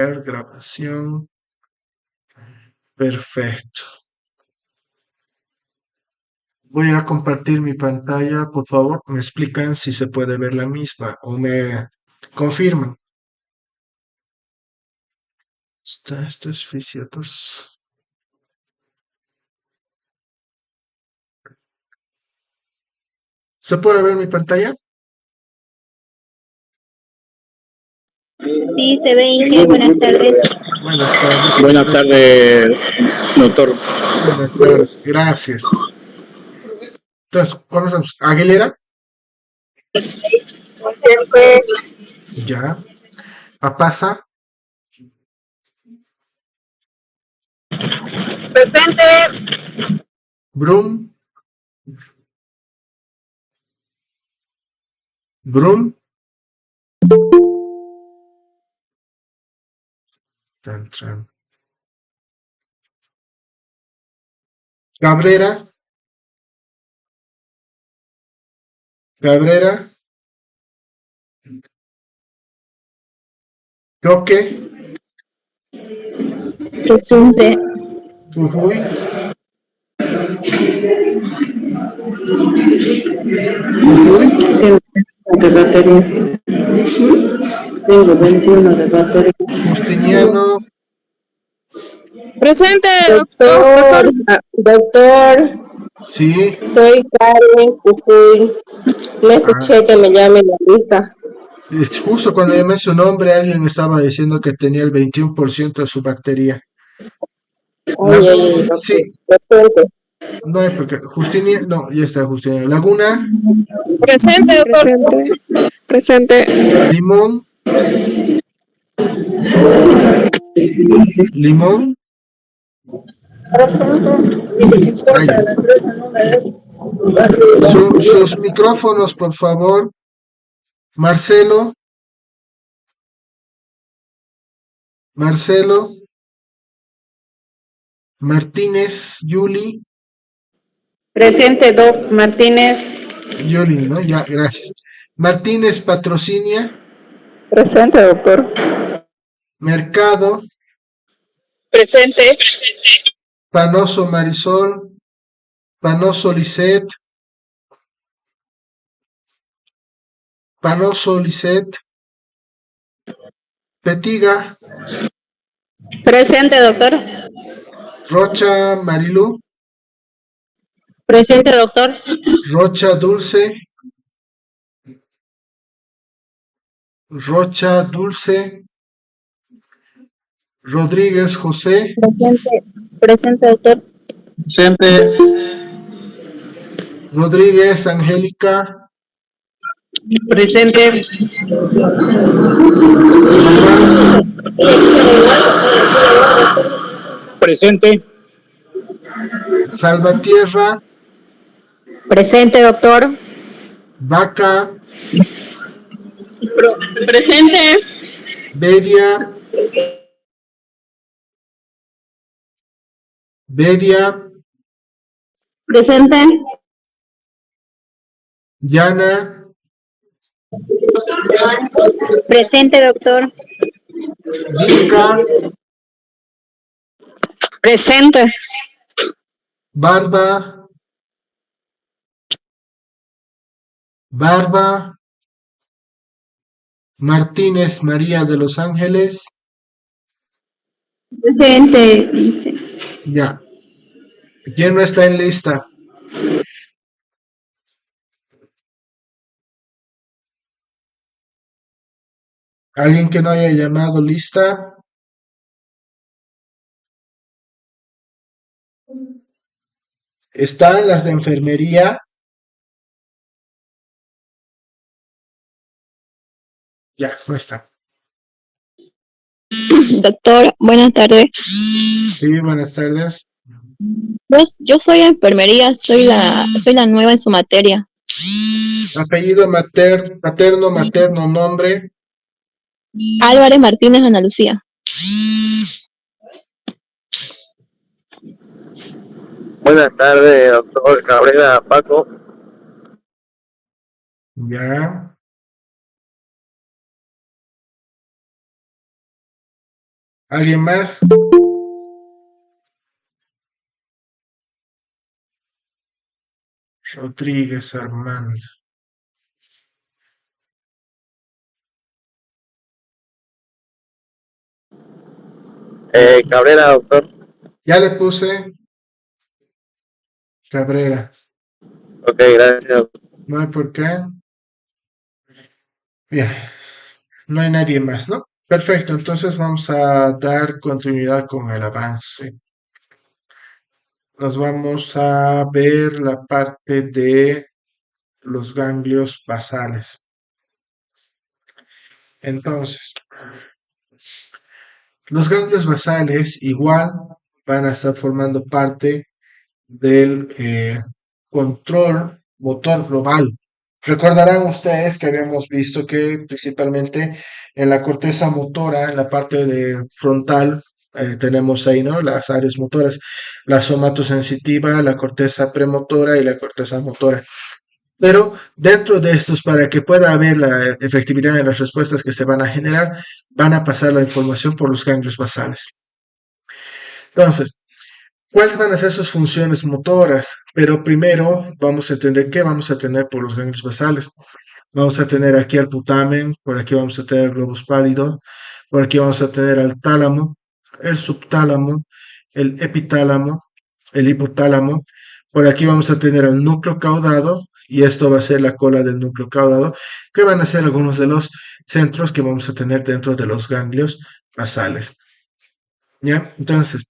Grabación. Perfecto. Voy a compartir mi pantalla, por favor. Me explican si se puede ver la misma o me confirman. Esto es Fisiatos. ¿Se puede ver mi pantalla? Sí, se ve, Inge. Buenas tardes. Buenas tardes. Buenas tardes, doctor. Buenas tardes. Gracias. Entonces, comenzamos. Aguilera. Presente. Ya. Apasa. Presente. Brum. Brum. Tran, tran. Cabrera. Cabrera. Choque. Presente. Jujuy. Jujuy. De batería. Tengo 21 de batería. Justiniano. Presente, Doctor, doctor, Sí. soy Karen Jujuy. Le Ah, escuché que me llame la lista. justo cuando llamé su nombre, alguien estaba diciendo que tenía el 21% de su batería. Ay, ay, Laguna, ay, sí, doctor. Presente. no hay porque. Justiniano, no, ya está Justiniano. Laguna, Presente, doctor. Presente. Limón, Limón. Ah, ya. Sus micrófonos, por favor. Marcelo, Marcelo, Martínez, Yuli, Presente, Doc Martínez. Yuli, ¿no? Ya, gracias. Martínez, Patrocinia, Presente, doctor. Mercado, Presente. Panoso Marisol, Panoso Lisset, Panoso Lisset, Petiga, Presente, doctor. Rocha Marilu, Presente, doctor. Rocha Dulce, Rocha Dulce, Rodríguez José, Presente. Presente, doctor. Presente. Rodríguez Angélica, Presente. Román, Presente. Salvatierra, Presente, doctor. Vaca, Presente. Bedia, Bedia, Presente. Yana, Presente, doctor. Vizca, Presente. Barba, Barba, Martínez María de Los Ángeles, Presente, dice. ya. ¿Quién no está en lista? ¿Alguien que no haya llamado lista? ¿Están las de enfermería? Ya, no está. Doctor, buenas tardes. Sí, buenas tardes. Yo soy enfermería, soy la nueva en su materia. Apellido paterno, materno, nombre. Álvarez Martínez, Ana Lucía. Buenas tardes, doctor Cabrera Paco. Ya. ¿Alguien más? Rodríguez Armando. Cabrera, doctor. Ya le puse Cabrera. Ok, gracias. No hay por qué. Bien, no hay nadie más, ¿no? Perfecto, entonces vamos a dar continuidad con el avance. Nos vamos a ver la parte de los ganglios basales. Entonces, los ganglios basales igual van a estar formando parte del control motor global. Recordarán ustedes que habíamos visto que principalmente en la corteza motora, en la parte de frontal, tenemos ahí, ¿no? Las áreas motoras, la somatosensitiva, la corteza premotora y la corteza motora. Pero dentro de estos, para que pueda haber la efectividad en las respuestas que se van a generar, van a pasar la información por los ganglios basales. Entonces, ¿cuáles van a ser sus funciones motoras? Pero primero vamos a entender qué vamos a tener por los ganglios basales. Vamos a tener aquí al putamen, por aquí vamos a tener el globus pálido, por aquí vamos a tener al tálamo, el subtálamo, el epitálamo, el hipotálamo. Por aquí vamos a tener al núcleo caudado, y esto va a ser la cola del núcleo caudado, que van a ser algunos de los centros que vamos a tener dentro de los ganglios basales. ¿Ya? Entonces,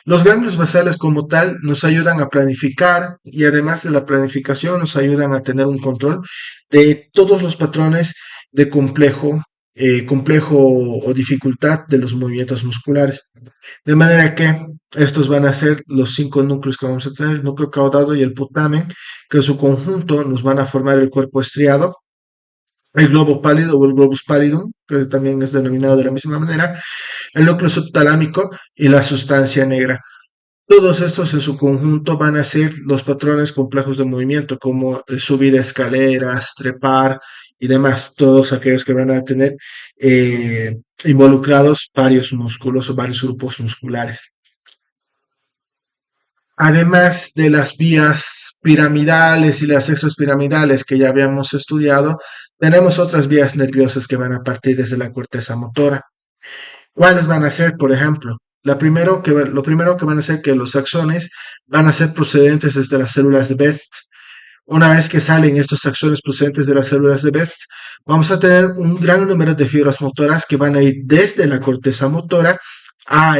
los ganglios basales como tal nos ayudan a planificar y además de la planificación nos ayudan a tener un control de todos los patrones de complejo o dificultad de los movimientos musculares. De manera que estos van a ser los 5 núcleos que vamos a tener, el núcleo caudado y el putamen, que en su conjunto nos van a formar el cuerpo estriado, el globo pálido o el globus pallidum, que también es denominado de la misma manera, el núcleo subtalámico y la sustancia negra. Todos estos en su conjunto van a ser los patrones complejos de movimiento, como subir escaleras, trepar y demás, todos aquellos que van a tener involucrados varios músculos o varios grupos musculares. Además de las vías piramidales y las extrapiramidales que ya habíamos estudiado, tenemos otras vías nerviosas que van a partir desde la corteza motora. ¿Cuáles van a ser, por ejemplo? Lo primero que van a ser que los axones van a ser procedentes desde las células de Best. Una vez que salen estos axones procedentes de las células de Best, vamos a tener un gran número de fibras motoras que van a ir desde la corteza motora a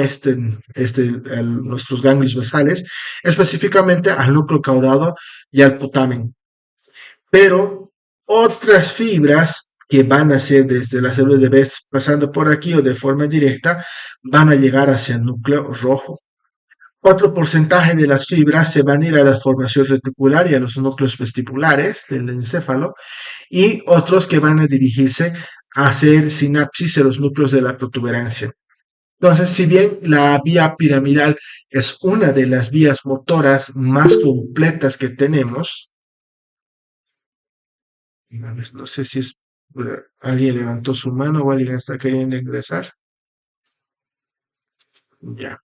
nuestros ganglios basales, específicamente al núcleo caudado y al putamen. Pero otras fibras que van a ser desde la célula de Best pasando por aquí o de forma directa, van a llegar hacia el núcleo rojo. Otro porcentaje de las fibras se van a ir a la formación reticular y a los núcleos vestibulares del encéfalo, y otros que van a dirigirse a hacer sinapsis en los núcleos de la protuberancia. Entonces, si bien la vía piramidal es una de las vías motoras más completas que tenemos, no sé si es alguien levantó su mano o alguien está queriendo ingresar. Ya.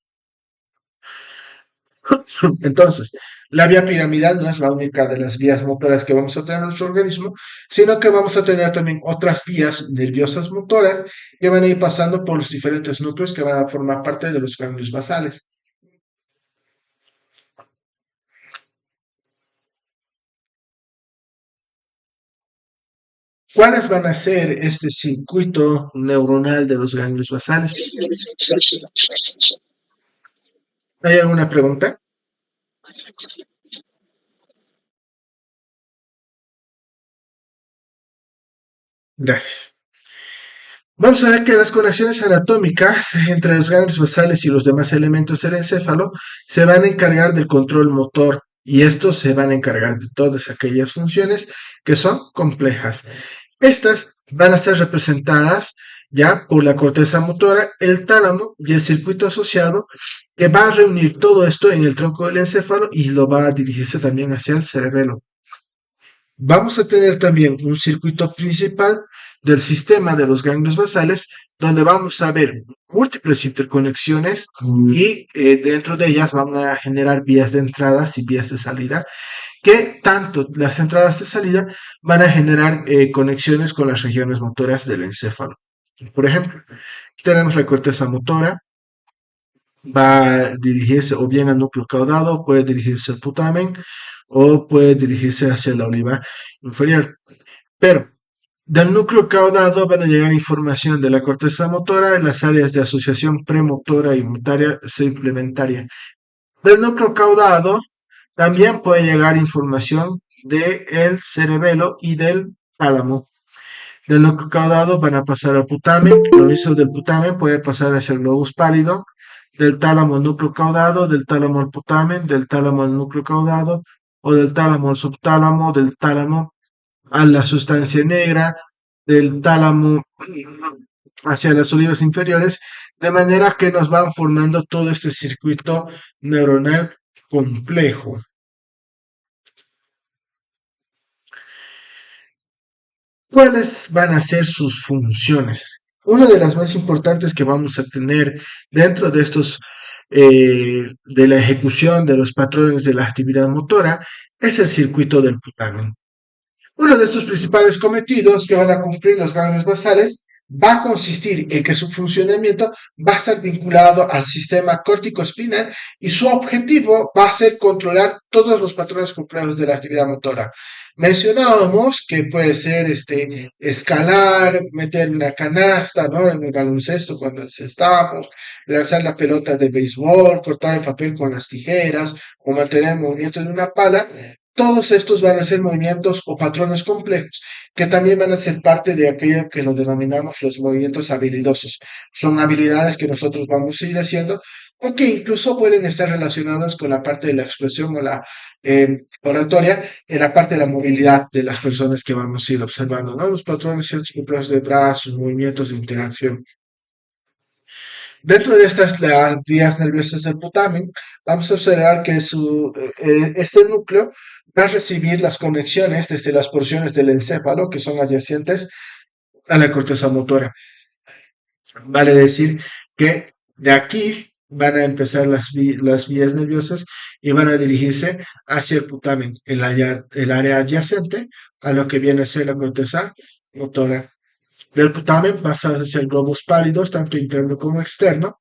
Entonces, la vía piramidal no es la única de las vías motoras que vamos a tener en nuestro organismo, sino que vamos a tener también otras vías nerviosas motoras que van a ir pasando por los diferentes núcleos que van a formar parte de los ganglios basales. ¿Cuáles van a ser este circuito neuronal de los ganglios basales? ¿Hay alguna pregunta? Gracias. Vamos a ver que las conexiones anatómicas entre los ganglios basales y los demás elementos del encéfalo se van a encargar del control motor, y estos se van a encargar de todas aquellas funciones que son complejas. Estas van a ser representadas ya por la corteza motora, el tálamo y el circuito asociado, que va a reunir todo esto en el tronco del encéfalo y lo va a dirigirse también hacia el cerebelo. Vamos a tener también un circuito principal del sistema de los ganglios basales, donde vamos a ver múltiples interconexiones y dentro de ellas van a generar vías de entradas y vías de salida, que tanto las entradas de salida van a generar conexiones con las regiones motoras del encéfalo. Por ejemplo, tenemos la corteza motora, va a dirigirse o bien al núcleo caudado, puede dirigirse al putamen o puede dirigirse hacia la oliva inferior. Pero del núcleo caudado van a llegar información de la corteza motora en las áreas de asociación premotora y motoria suplementaria. Del núcleo caudado también puede llegar información del cerebelo y del tálamo. Del núcleo caudado van a pasar al putamen, lo mismo del putamen puede pasar hacia el globus pálido, del tálamo al núcleo caudado, del tálamo al putamen, del tálamo al núcleo caudado, o del tálamo al subtálamo, del tálamo a la sustancia negra, del tálamo hacia las olivas inferiores, de manera que nos van formando todo este circuito neuronal complejo. ¿Cuáles van a ser sus funciones? Una de las más importantes que vamos a tener dentro de estos, de la ejecución de los patrones de la actividad motora, es el circuito del putamen. Uno de estos principales cometidos que van a cumplir los ganglios basales va a consistir en que su funcionamiento va a estar vinculado al sistema córtico-espinal y su objetivo va a ser controlar todos los patrones complejos de la actividad motora. Mencionábamos que puede ser escalar, meter una canasta, ¿no? En el baloncesto cuando estamos, lanzar la pelota de béisbol, cortar el papel con las tijeras o mantener el movimiento de una pala. Todos estos van a ser movimientos o patrones complejos que también van a ser parte de aquello que lo denominamos los movimientos habilidosos. Son habilidades que nosotros vamos a ir haciendo o que incluso pueden estar relacionados con la parte de la expresión o la oratoria en la parte de la movilidad de las personas que vamos a ir observando, ¿no? Los patrones complejos de brazos, movimientos de interacción. Dentro de estas las vías nerviosas del putamen, vamos a observar que este núcleo va a recibir las conexiones desde las porciones del encéfalo que son adyacentes a la corteza motora. Vale decir que de aquí van a empezar las vías nerviosas y van a dirigirse hacia el putamen, el área adyacente a lo que viene a ser la corteza motora. Del putamen pasa hacia el globus pálido, tanto interno como externo.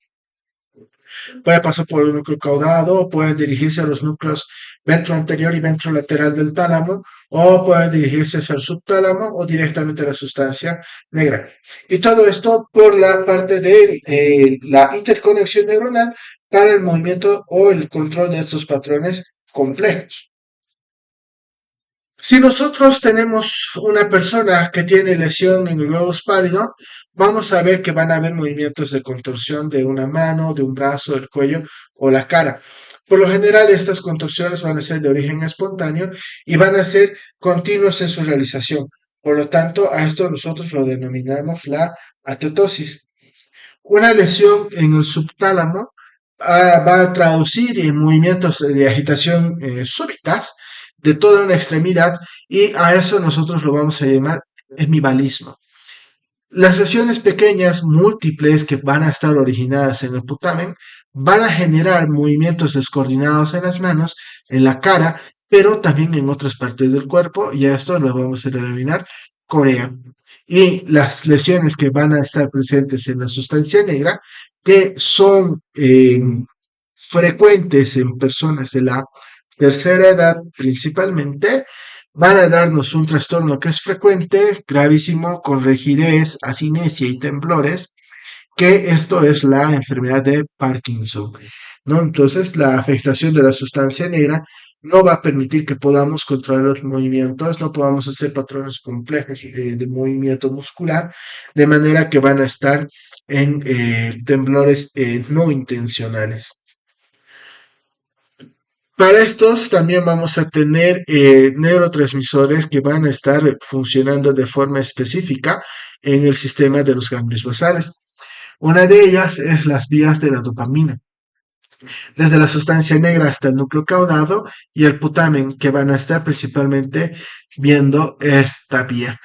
Puede pasar por el núcleo caudado, puede dirigirse a los núcleos ventroanterior y ventrolateral del tálamo, o puede dirigirse hacia el subtálamo o directamente a la sustancia negra. Y todo esto por la parte de la interconexión neuronal para el movimiento o el control de estos patrones complejos. Si nosotros tenemos una persona que tiene lesión en el globus pálido, vamos a ver que van a haber movimientos de contorsión de una mano, de un brazo, del cuello o la cara. Por lo general, estas contorsiones van a ser de origen espontáneo y van a ser continuos en su realización. Por lo tanto, a esto nosotros lo denominamos la atetosis. Una lesión en el subtálamo va a traducir en movimientos de agitación súbitas de toda una extremidad y a eso nosotros lo vamos a llamar hemibalismo. Las lesiones pequeñas múltiples que van a estar originadas en el putamen van a generar movimientos descoordinados en las manos, en la cara, pero también en otras partes del cuerpo y a esto lo vamos a denominar corea. Y las lesiones que van a estar presentes en la sustancia negra, que son frecuentes en personas de la tercera edad principalmente, van a darnos un trastorno que es frecuente, gravísimo, con rigidez, asinesia y temblores, que esto es la enfermedad de Parkinson, ¿no? Entonces, la afectación de la sustancia negra no va a permitir que podamos controlar los movimientos, no podamos hacer patrones complejos de movimiento muscular, de manera que van a estar en temblores no intencionales. Para estos también vamos a tener neurotransmisores que van a estar funcionando de forma específica en el sistema de los ganglios basales. Una de ellas es las vías de la dopamina. desde la sustancia negra hasta el núcleo caudado y el putamen, que van a estar principalmente viendo esta vía.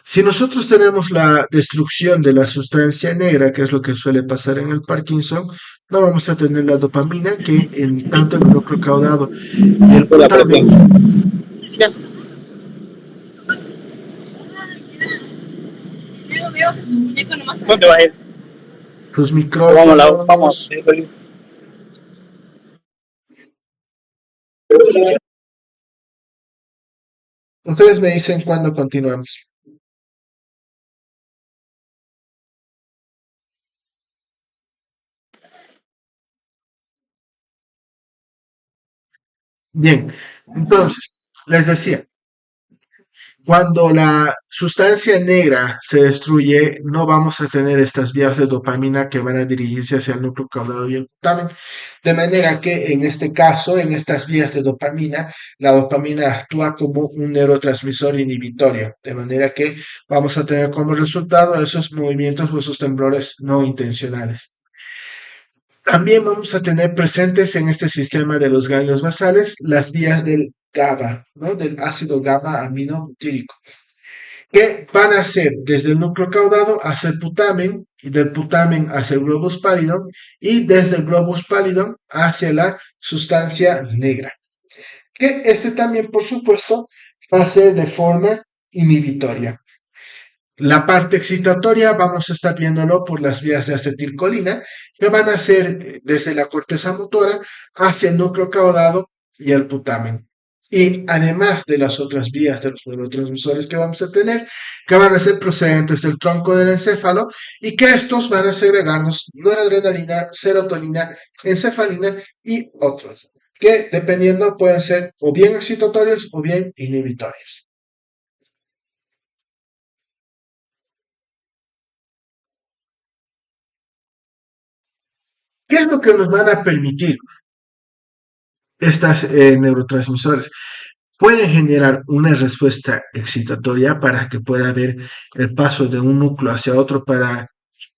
Si nosotros tenemos la destrucción de la sustancia negra, que es lo que suele pasar en el Parkinson, no vamos a tener la dopamina, que en tanto en el núcleo caudado y el La putamen, presión. ¿Dónde vas a ir? los Vamos. micrófonos. Ustedes me dicen cuándo continuamos. Bien, entonces, les decía, cuando la sustancia negra se destruye, no vamos a tener estas vías de dopamina que van a dirigirse hacia el núcleo caudado y el putamen. De manera que en este caso, en estas vías de dopamina, la dopamina actúa como un neurotransmisor inhibitorio. De manera que vamos a tener como resultado esos movimientos o esos temblores no intencionales. También vamos a tener presentes en este sistema de los ganglios basales las vías del GABA, ¿no? Del ácido GABA aminobutírico, que van a ser desde el núcleo caudado hacia el putamen, y del putamen hacia el globus pallidum, y desde el globus pallidum hacia la sustancia negra. Que este también, por supuesto, va a ser de forma inhibitoria. La parte excitatoria vamos a estar viéndolo por las vías de acetilcolina, que van a ser desde la corteza motora hacia el núcleo caudado y el putamen. Y además de las otras vías de los neurotransmisores que vamos a tener, que van a ser procedentes del tronco del encéfalo y que estos van a segregarnos noradrenalina, serotonina, encefalina y otros, que dependiendo pueden ser o bien excitatorios o bien inhibitorios. ¿Qué es lo que nos van a permitir estos neurotransmisores? Pueden generar una respuesta excitatoria para que pueda haber el paso de un núcleo hacia otro para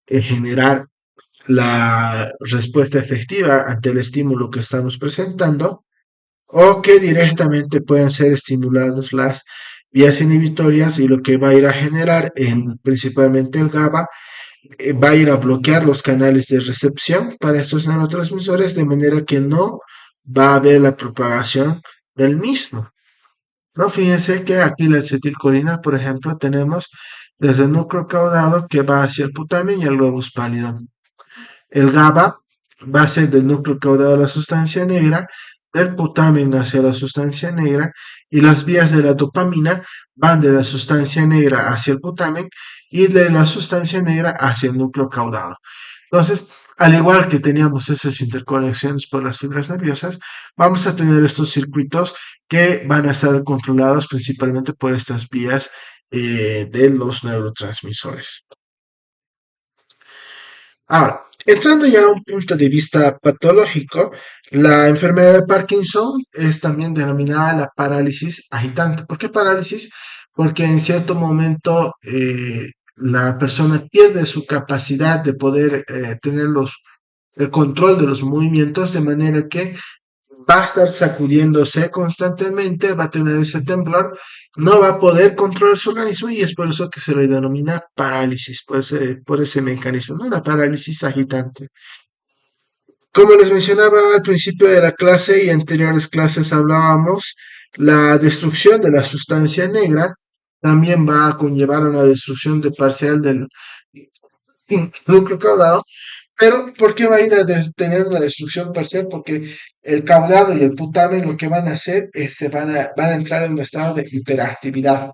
generar la respuesta efectiva ante el estímulo que estamos presentando, o que directamente pueden ser estimulados las vías inhibitorias y lo que va a ir a generar principalmente el GABA va a ir a bloquear los canales de recepción para estos neurotransmisores de manera que no va a haber la propagación del mismo. ¿No? Fíjense que aquí la acetilcolina, por ejemplo, tenemos desde el núcleo caudado que va hacia el putamen y el globus pallidum. El GABA va a ser del núcleo caudado a la sustancia negra, del putamen hacia la sustancia negra, y las vías de la dopamina van de la sustancia negra hacia el putamen y de la sustancia negra hacia el núcleo caudado. Entonces, al igual que teníamos esas interconexiones por las fibras nerviosas, vamos a tener estos circuitos que van a estar controlados principalmente por estas vías de los neurotransmisores. Ahora, entrando ya a un punto de vista patológico, la enfermedad de Parkinson es también denominada la parálisis agitante. ¿Por qué parálisis? Porque en cierto momento la persona pierde su capacidad de poder tener el control de los movimientos, de manera que va a estar sacudiéndose constantemente, va a tener ese temblor, no va a poder controlar su organismo y es por eso que se le denomina parálisis, por ese mecanismo, ¿no? La parálisis agitante. Como les mencionaba al principio de la clase y anteriores clases hablábamos, la destrucción de la sustancia negra también va a conllevar una destrucción parcial del núcleo caudado. Pero, ¿por qué va a ir a tener una destrucción parcial? Porque el caudado y el putamen lo que van a hacer es van a entrar en un estado de hiperactividad.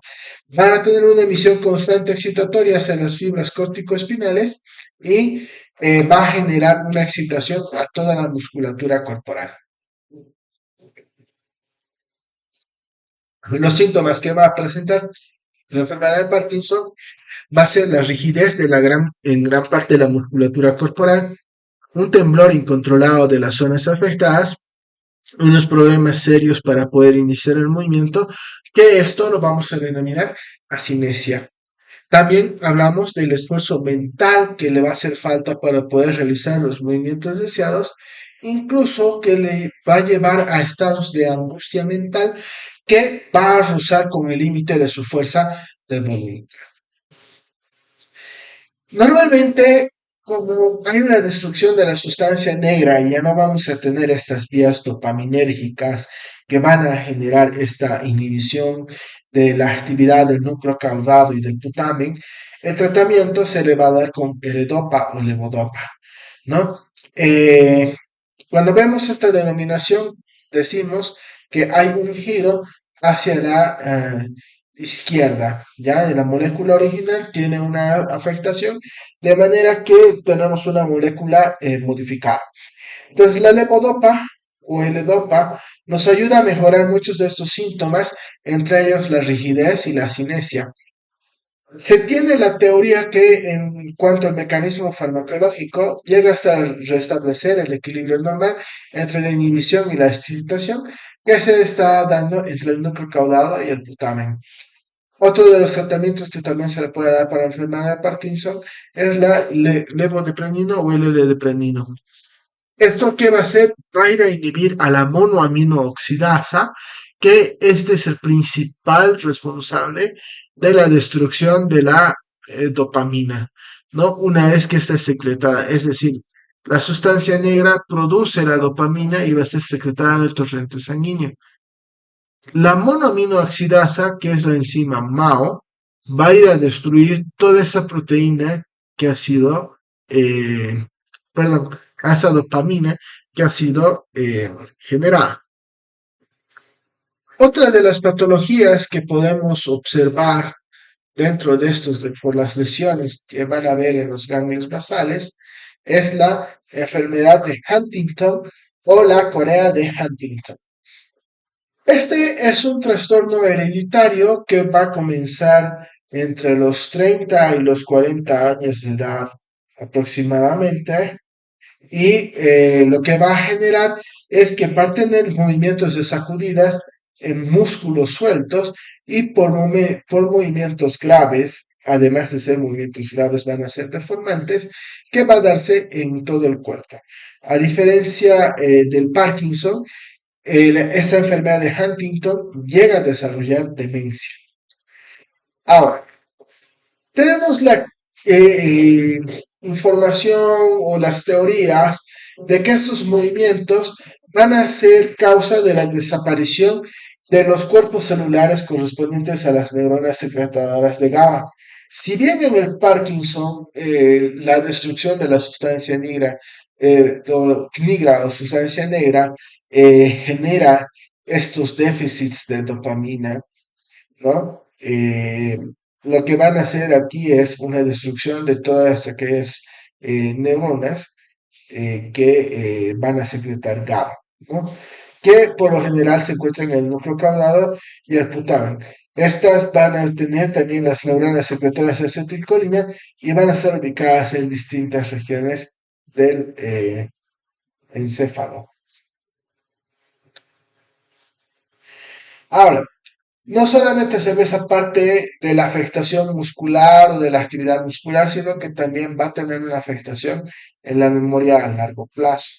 Van a tener una emisión constante excitatoria hacia las fibras corticoespinales y va a generar una excitación a toda la musculatura corporal. Los síntomas que va a presentar la enfermedad de Parkinson va a ser la rigidez en gran parte de la musculatura corporal, un temblor incontrolado de las zonas afectadas, unos problemas serios para poder iniciar el movimiento, que esto lo vamos a denominar asinesia. También hablamos del esfuerzo mental que le va a hacer falta para poder realizar los movimientos deseados, incluso que le va a llevar a estados de angustia mental que va a rozar con el límite de su fuerza de voluntad. Normalmente, como hay una destrucción de la sustancia negra y ya no vamos a tener estas vías dopaminérgicas que van a generar esta inhibición de la actividad del núcleo caudado y del putamen, el tratamiento se le va a dar con L-Dopa o levodopa, ¿no? Eh, Cuando vemos esta denominación, decimos que hay un giro hacia la izquierda, ya de la molécula original tiene una afectación, de manera que tenemos una molécula modificada. Entonces, la levodopa o L-Dopa nos ayuda a mejorar muchos de estos síntomas, entre ellos la rigidez y la cinesia. Se tiene la teoría que en cuanto al mecanismo farmacológico llega hasta restablecer el equilibrio normal entre la inhibición y la excitación que se está dando entre el núcleo caudado y el putamen. Otro de los tratamientos que también se le puede dar para la enfermedad de Parkinson es la levotiprenino o L-deprenino. ¿Esto qué va a hacer? Va a ir a inhibir a la monoamino oxidasa, que este es el principal responsable de la destrucción de la dopamina, ¿no? Una vez que está secretada, es decir, la sustancia negra produce la dopamina y va a ser secretada en el torrente sanguíneo. La monoaminoxidasa, que es la enzima MAO, va a ir a destruir toda esa proteína que ha sido, eh, perdón, esa dopamina que ha sido generada. Otra de las patologías que podemos observar dentro de estos, por las lesiones que van a ver en los ganglios basales, es la enfermedad de Huntington o la Corea de Huntington. Este es un trastorno hereditario que va a comenzar entre los 30 y los 40 años de edad aproximadamente y lo que va a generar es que va a tener movimientos de sacudidas en músculos sueltos y por movimientos graves, además de ser movimientos graves, van a ser deformantes, que va a darse en todo el cuerpo. A diferencia del Parkinson, esta enfermedad de Huntington llega a desarrollar demencia. Ahora, tenemos la información o las teorías de que estos movimientos van a ser causa de la desaparición de los cuerpos celulares correspondientes a las neuronas secretadoras de GABA. Si bien en el Parkinson la destrucción de la sustancia negra o sustancia negra genera estos déficits de dopamina, ¿no? Lo que van a hacer aquí es una destrucción de todas aquellas neuronas que van a secretar GABA, ¿no? Que por lo general se encuentran en el núcleo caudado y el putamen. Estas van a tener también las neuronas secretoras de acetilcolina y van a estar ubicadas en distintas regiones del encéfalo. Ahora, no solamente se ve esa parte de la afectación muscular o de la actividad muscular, sino que también va a tener una afectación en la memoria a largo plazo,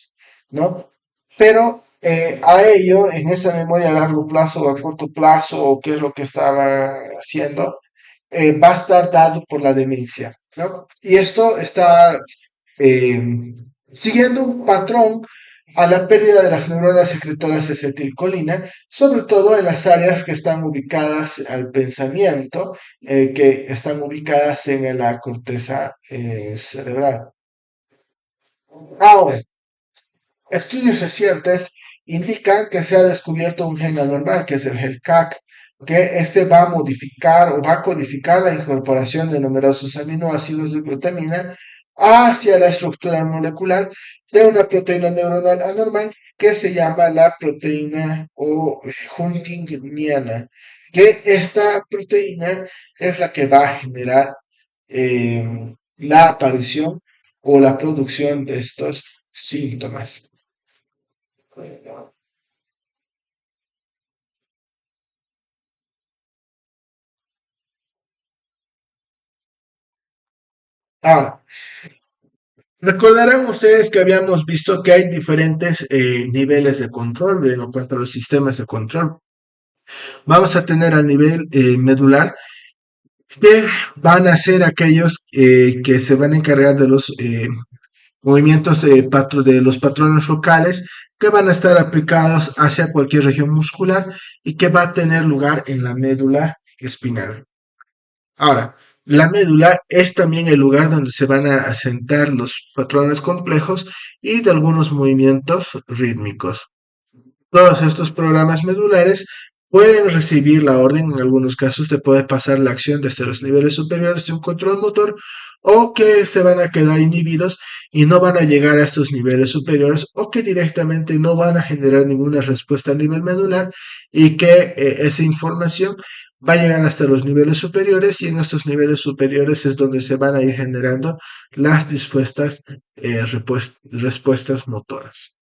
¿no? Pero a ello, en esa memoria a largo plazo o a corto plazo, o qué es lo que estaba haciendo, va a estar dado por la demencia, ¿no? Y esto está eh, siguiendo un patrón a la pérdida de las neuronas secretoras de acetilcolina, sobre todo en las áreas que están ubicadas al pensamiento, que están ubicadas en la corteza cerebral. Ahora, estudios recientes indican que se ha descubierto un gen anormal, que es el gen CAC, que este va a modificar o va a codificar la incorporación de numerosos aminoácidos de glutamina hacia la estructura molecular de una proteína neuronal anormal que se llama la proteína o huntingtoniana, que esta proteína es la que va a generar eh, la aparición o la producción de estos síntomas. Ahora, recordarán ustedes que habíamos visto que hay diferentes niveles de control en cuanto a los sistemas de control. Vamos a tener al nivel medular, que van a ser aquellos que se van a encargar de los movimientos de los patrones locales que van a estar aplicados hacia cualquier región muscular y que va a tener lugar en la médula espinal. Ahora, la médula es también el lugar donde se van a asentar los patrones complejos y de algunos movimientos rítmicos. Todos estos programas medulares pueden recibir la orden, en algunos casos, de poder pasar la acción desde los niveles superiores de un control motor, o que se van a quedar inhibidos y no van a llegar a estos niveles superiores, o que directamente no van a generar ninguna respuesta a nivel medular y que esa información va a llegar hasta los niveles superiores, y en estos niveles superiores es donde se van a ir generando las dispuestas respuestas motoras.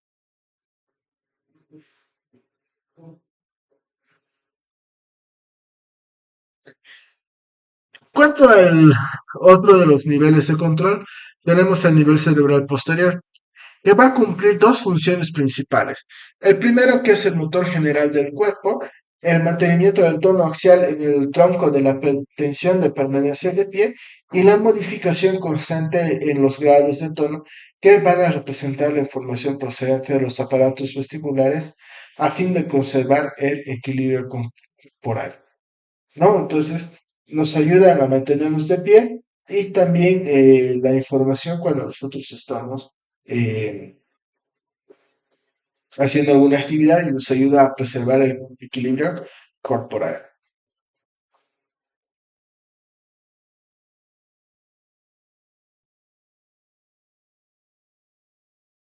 Cuanto al otro de los niveles de control, tenemos el nivel cerebral posterior, que va a cumplir dos funciones principales. El primero, que es el motor general del cuerpo, el mantenimiento del tono axial en el tronco de la pretensión de permanecer de pie, y la modificación constante en los grados de tono que van a representar la información procedente de los aparatos vestibulares a fin de conservar el equilibrio corporal, ¿no? Entonces, nos ayudan a mantenernos de pie, y también la información cuando nosotros estamos eh, haciendo alguna actividad, y nos ayuda a preservar el equilibrio corporal.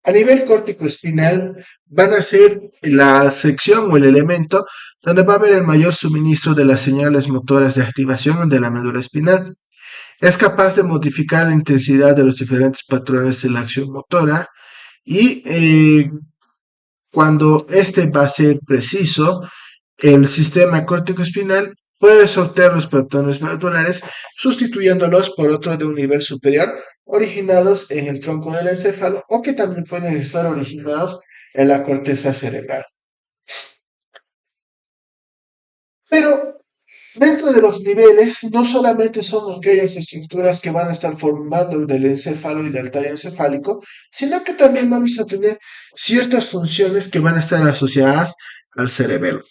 A nivel córtico espinal van a ser la sección o el elemento donde va a haber el mayor suministro de las señales motoras de activación de la médula espinal. Es capaz de modificar la intensidad de los diferentes patrones de la acción motora, y cuando este va a ser preciso, el sistema córtico-espinal puede sortear los patrones medulares sustituyéndolos por otro de un nivel superior originados en el tronco del encéfalo, o que también pueden estar originados en la corteza cerebral. Pero dentro de los niveles, no solamente son aquellas estructuras que van a estar formando del encéfalo y del tallo encefálico, sino que también vamos a tener ciertas funciones que van a estar asociadas al cerebelo.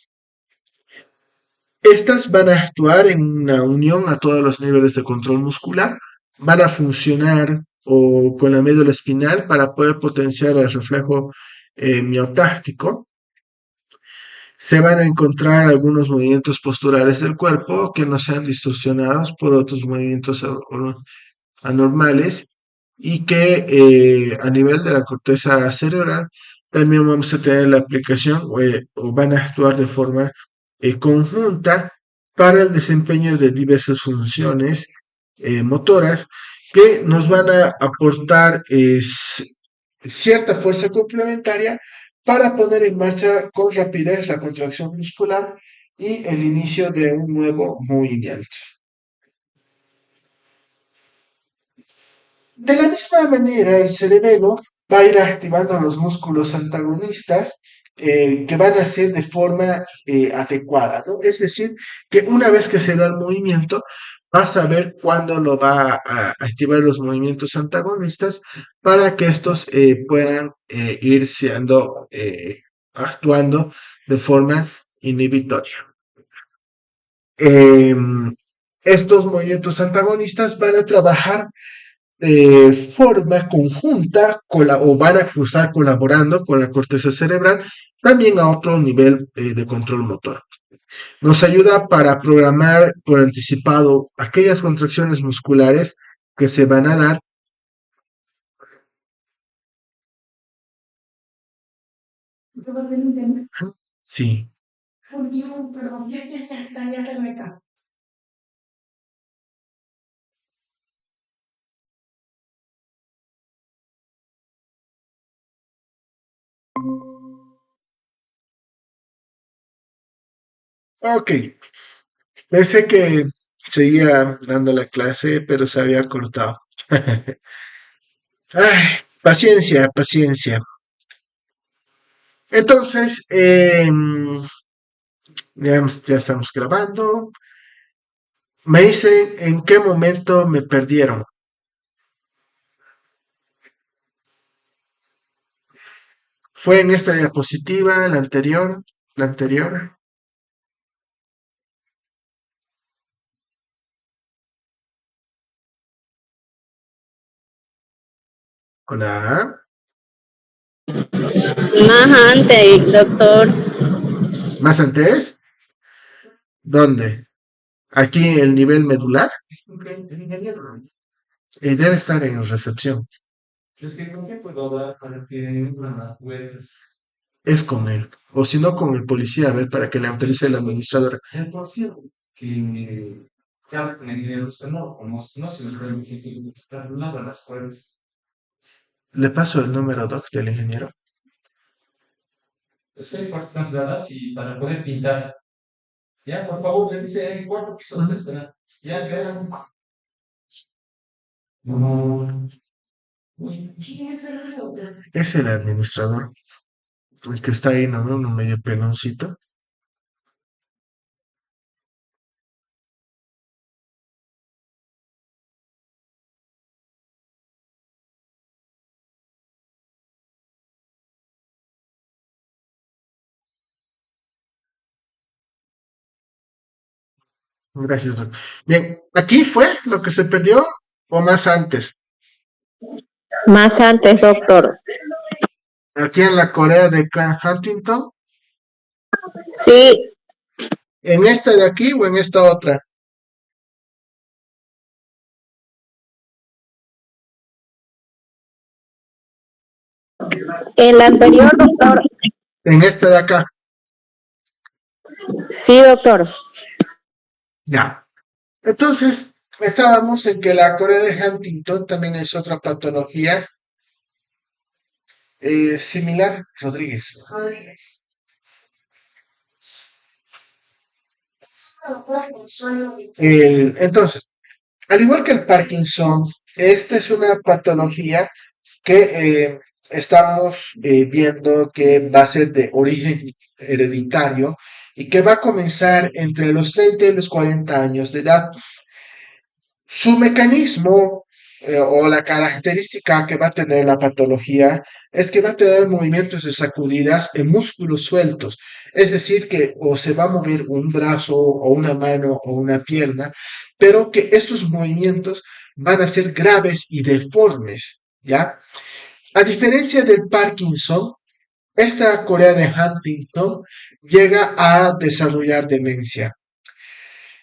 Estas van a actuar en una unión a todos los niveles de control muscular, van a funcionar con la médula espinal para poder potenciar el reflejo miotáctico. Se van a encontrar algunos movimientos posturales del cuerpo que no sean distorsionados por otros movimientos anormales, y que a nivel de la corteza cerebral también vamos a tener la aplicación o van a actuar de forma conjunta para el desempeño de diversas funciones motoras que nos van a aportar cierta fuerza complementaria para poner en marcha con rapidez la contracción muscular y el inicio de un nuevo movimiento. De la misma manera, el cerebelo va a ir activando los músculos antagonistas que van a ser de forma adecuada, ¿no? Es decir, que una vez que se da el movimiento, va a saber cuándo lo va a activar los movimientos antagonistas para que estos puedan ir siendo, actuando de forma inhibitoria. Estos movimientos antagonistas van a trabajar de forma conjunta o van a cruzar colaborando con la corteza cerebral, también a otro nivel de control motor. Nos ayuda para programar por anticipado aquellas contracciones musculares que se van a dar. Sí. Ok. Pensé que seguía dando la clase, pero se había cortado. Ay, paciencia, paciencia. Entonces, ya estamos grabando. Me dicen en qué momento me perdieron. ¿Fue en esta diapositiva, la anterior, la anterior? Hola. Más antes, doctor. ¿Más antes? ¿Dónde? ¿Aquí el nivel medular? Debe estar en recepción. Es con él. O si no, con el policía, a ver, para que le autorice el administrador. Le paso el número doc del ingeniero. Es el administrador, el que está ahí, ¿no? Uno medio peloncito. Gracias, doc. Bien, ¿aquí fue lo que se perdió o más antes? Más antes, doctor. Aquí en la Corea de Huntington, Sí, ¿en esta de aquí o en esta otra? el anterior, doctor. En esta de acá. Sí, doctor. Ya. Entonces, estábamos en que la Corea de Huntington también es otra patología similar, Rodríguez. Entonces, al igual que el Parkinson, esta es una patología que estamos viendo que va a ser de origen hereditario y que va a comenzar entre los 30 y los 40 años de edad. Su mecanismo o la característica que va a tener la patología es que va a tener movimientos de sacudidas en músculos sueltos, es decir, que o se va a mover un brazo o una mano o una pierna, pero que estos movimientos van a ser graves y deformes, ¿ya? A diferencia del Parkinson, esta Corea de Huntington llega a desarrollar demencia.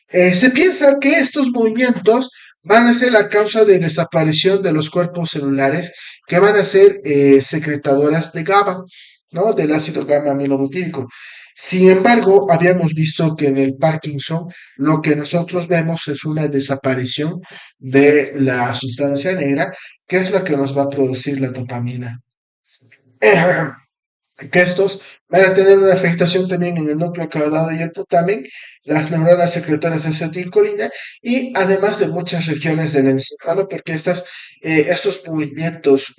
Se piensa que estos movimientos van a ser la causa de desaparición de los cuerpos celulares que van a ser secretadoras de GABA, ¿no? Del ácido gamma aminobutírico. Sin embargo, habíamos visto que en el Parkinson lo que nosotros vemos es una desaparición de la sustancia negra, que es la que nos va a producir la dopamina. Que estos van a tener una afectación también en el núcleo caudado y el putamen, las neuronas secretoras de acetilcolina y además de muchas regiones del encéfalo, porque estos movimientos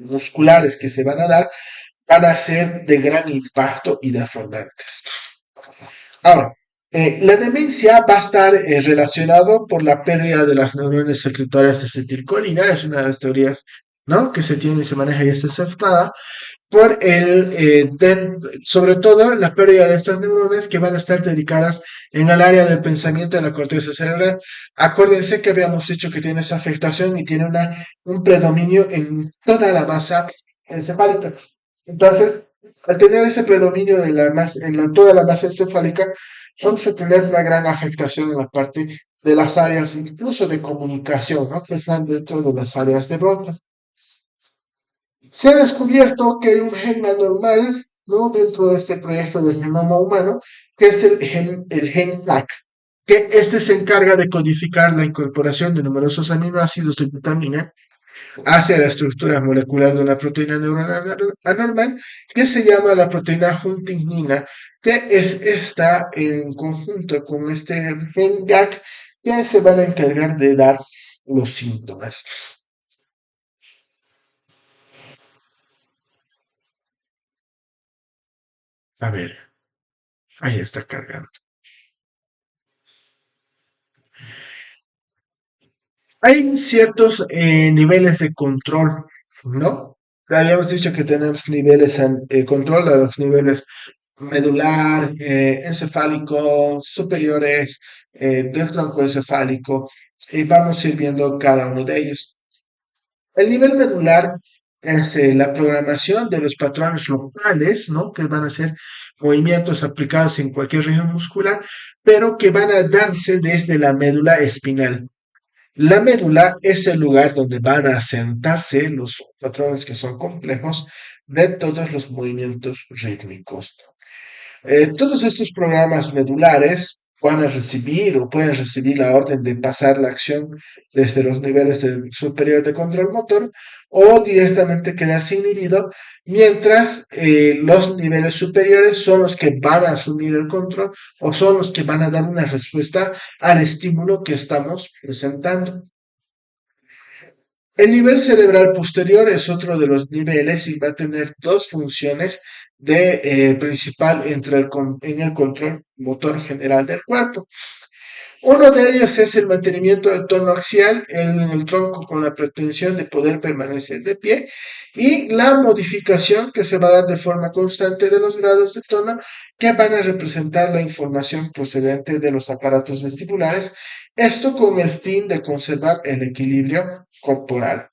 musculares que se van a dar van a ser de gran impacto y deformantes. Ahora, la demencia va a estar relacionado por la pérdida de las neuronas secretoras de acetilcolina, es una de las teorías, ¿no? Que se tiene y se maneja y es aceptada por sobre todo la pérdida de estas neuronas que van a estar dedicadas en el área del pensamiento de la corteza cerebral. Acuérdense que habíamos dicho que tiene esa afectación y tiene un predominio en toda la masa encefálica. Entonces, al tener ese predominio de la masa, toda la masa encefálica, vamos a tener una gran afectación en la parte de las áreas, incluso de comunicación, ¿no? Que están dentro de las áreas de Broca. Se ha descubierto que hay un gen anormal, ¿no? Dentro de este proyecto del genoma humano, que es el gen TAC, que este se encarga de codificar la incorporación de numerosos aminoácidos de glutamina hacia la estructura molecular de una proteína neuronal anormal que se llama la proteína huntingtina, que es esta en conjunto con este gen GAC que se van a encargar de dar los síntomas. A ver, ahí está cargando. Hay ciertos niveles de control, ¿no? Habíamos dicho que tenemos niveles de control a los niveles medular, encefálico, superiores, del tronco encefálico, y vamos a ir viendo cada uno de ellos. El nivel medular es la programación de los patrones locales, ¿no? Que van a ser movimientos aplicados en cualquier región muscular, pero que van a darse desde la médula espinal. La médula es el lugar donde van a asentarse los patrones que son complejos de todos los movimientos rítmicos. Todos estos programas medulares van a recibir o pueden recibir la orden de pasar la acción desde los niveles superior de control motor o directamente quedarse inhibido, mientras los niveles superiores son los que van a asumir el control o son los que van a dar una respuesta al estímulo que estamos presentando. El nivel cerebral posterior es otro de los niveles y va a tener dos funciones de principal en el control motor general del cuerpo. Uno de ellos es el mantenimiento del tono axial en el tronco con la pretensión de poder permanecer de pie y la modificación que se va a dar de forma constante de los grados de tono que van a representar la información procedente de los aparatos vestibulares, esto con el fin de conservar el equilibrio corporal.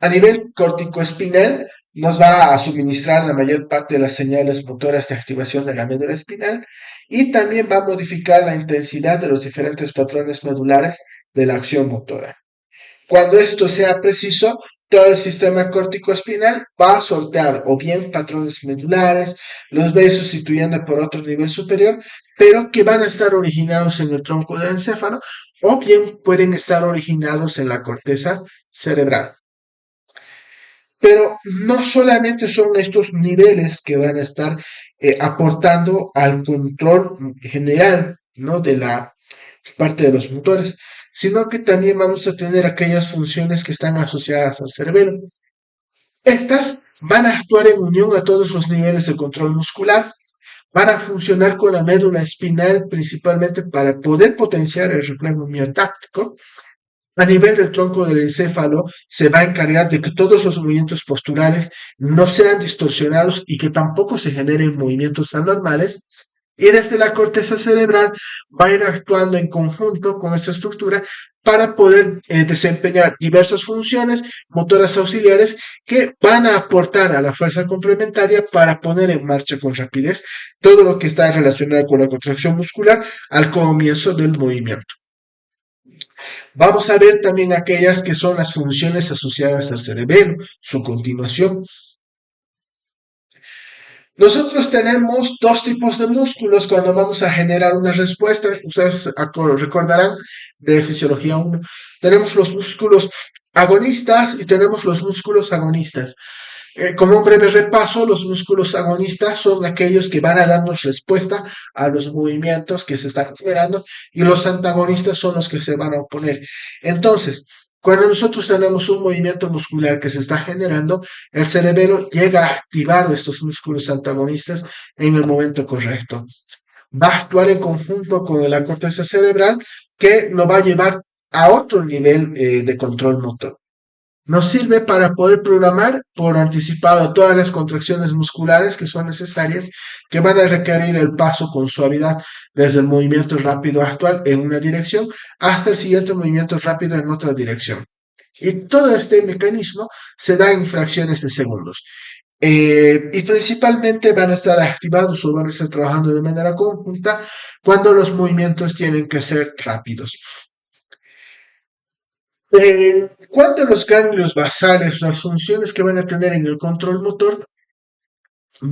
A nivel corticoespinal, nos va a suministrar la mayor parte de las señales motoras de activación de la médula espinal y también va a modificar la intensidad de los diferentes patrones medulares de la acción motora. Cuando esto sea preciso, todo el sistema córtico-espinal va a sortear o bien patrones medulares, los va a ir sustituyendo por otro nivel superior, pero que van a estar originados en el tronco del encéfalo o bien pueden estar originados en la corteza cerebral. Pero no solamente son estos niveles que van a estar aportando al control general, ¿no? De la parte de los motores, sino que también vamos a tener aquellas funciones que están asociadas al cerebelo. Estas van a actuar en unión a todos los niveles de control muscular, van a funcionar con la médula espinal principalmente para poder potenciar el reflejo miotáctico. A nivel del tronco del encéfalo, se va a encargar de que todos los movimientos posturales no sean distorsionados y que tampoco se generen movimientos anormales. Y desde la corteza cerebral va a ir actuando en conjunto con esta estructura para poder desempeñar diversas funciones motoras auxiliares que van a aportar a la fuerza complementaria para poner en marcha con rapidez todo lo que está relacionado con la contracción muscular al comienzo del movimiento. Vamos a ver también aquellas que son las funciones asociadas al cerebelo, su continuación. Nosotros tenemos dos tipos de músculos cuando vamos a generar una respuesta. Ustedes recordarán de fisiología 1. Tenemos los músculos agonistas y tenemos los músculos agonistas. Como un breve repaso, los músculos agonistas son aquellos que van a darnos respuesta a los movimientos que se están generando y los antagonistas son los que se van a oponer. Entonces, cuando nosotros tenemos un movimiento muscular que se está generando, el cerebelo llega a activar estos músculos antagonistas en el momento correcto. Va a actuar en conjunto con la corteza cerebral que lo va a llevar a otro nivel de control motor. Nos sirve para poder programar por anticipado todas las contracciones musculares que son necesarias, que van a requerir el paso con suavidad desde el movimiento rápido actual en una dirección hasta el siguiente movimiento rápido en otra dirección. Y todo este mecanismo se da en fracciones de segundos. Y principalmente van a estar activados o van a estar trabajando de manera conjunta cuando los movimientos tienen que ser rápidos. Cuanto a los ganglios basales, las funciones que van a tener en el control motor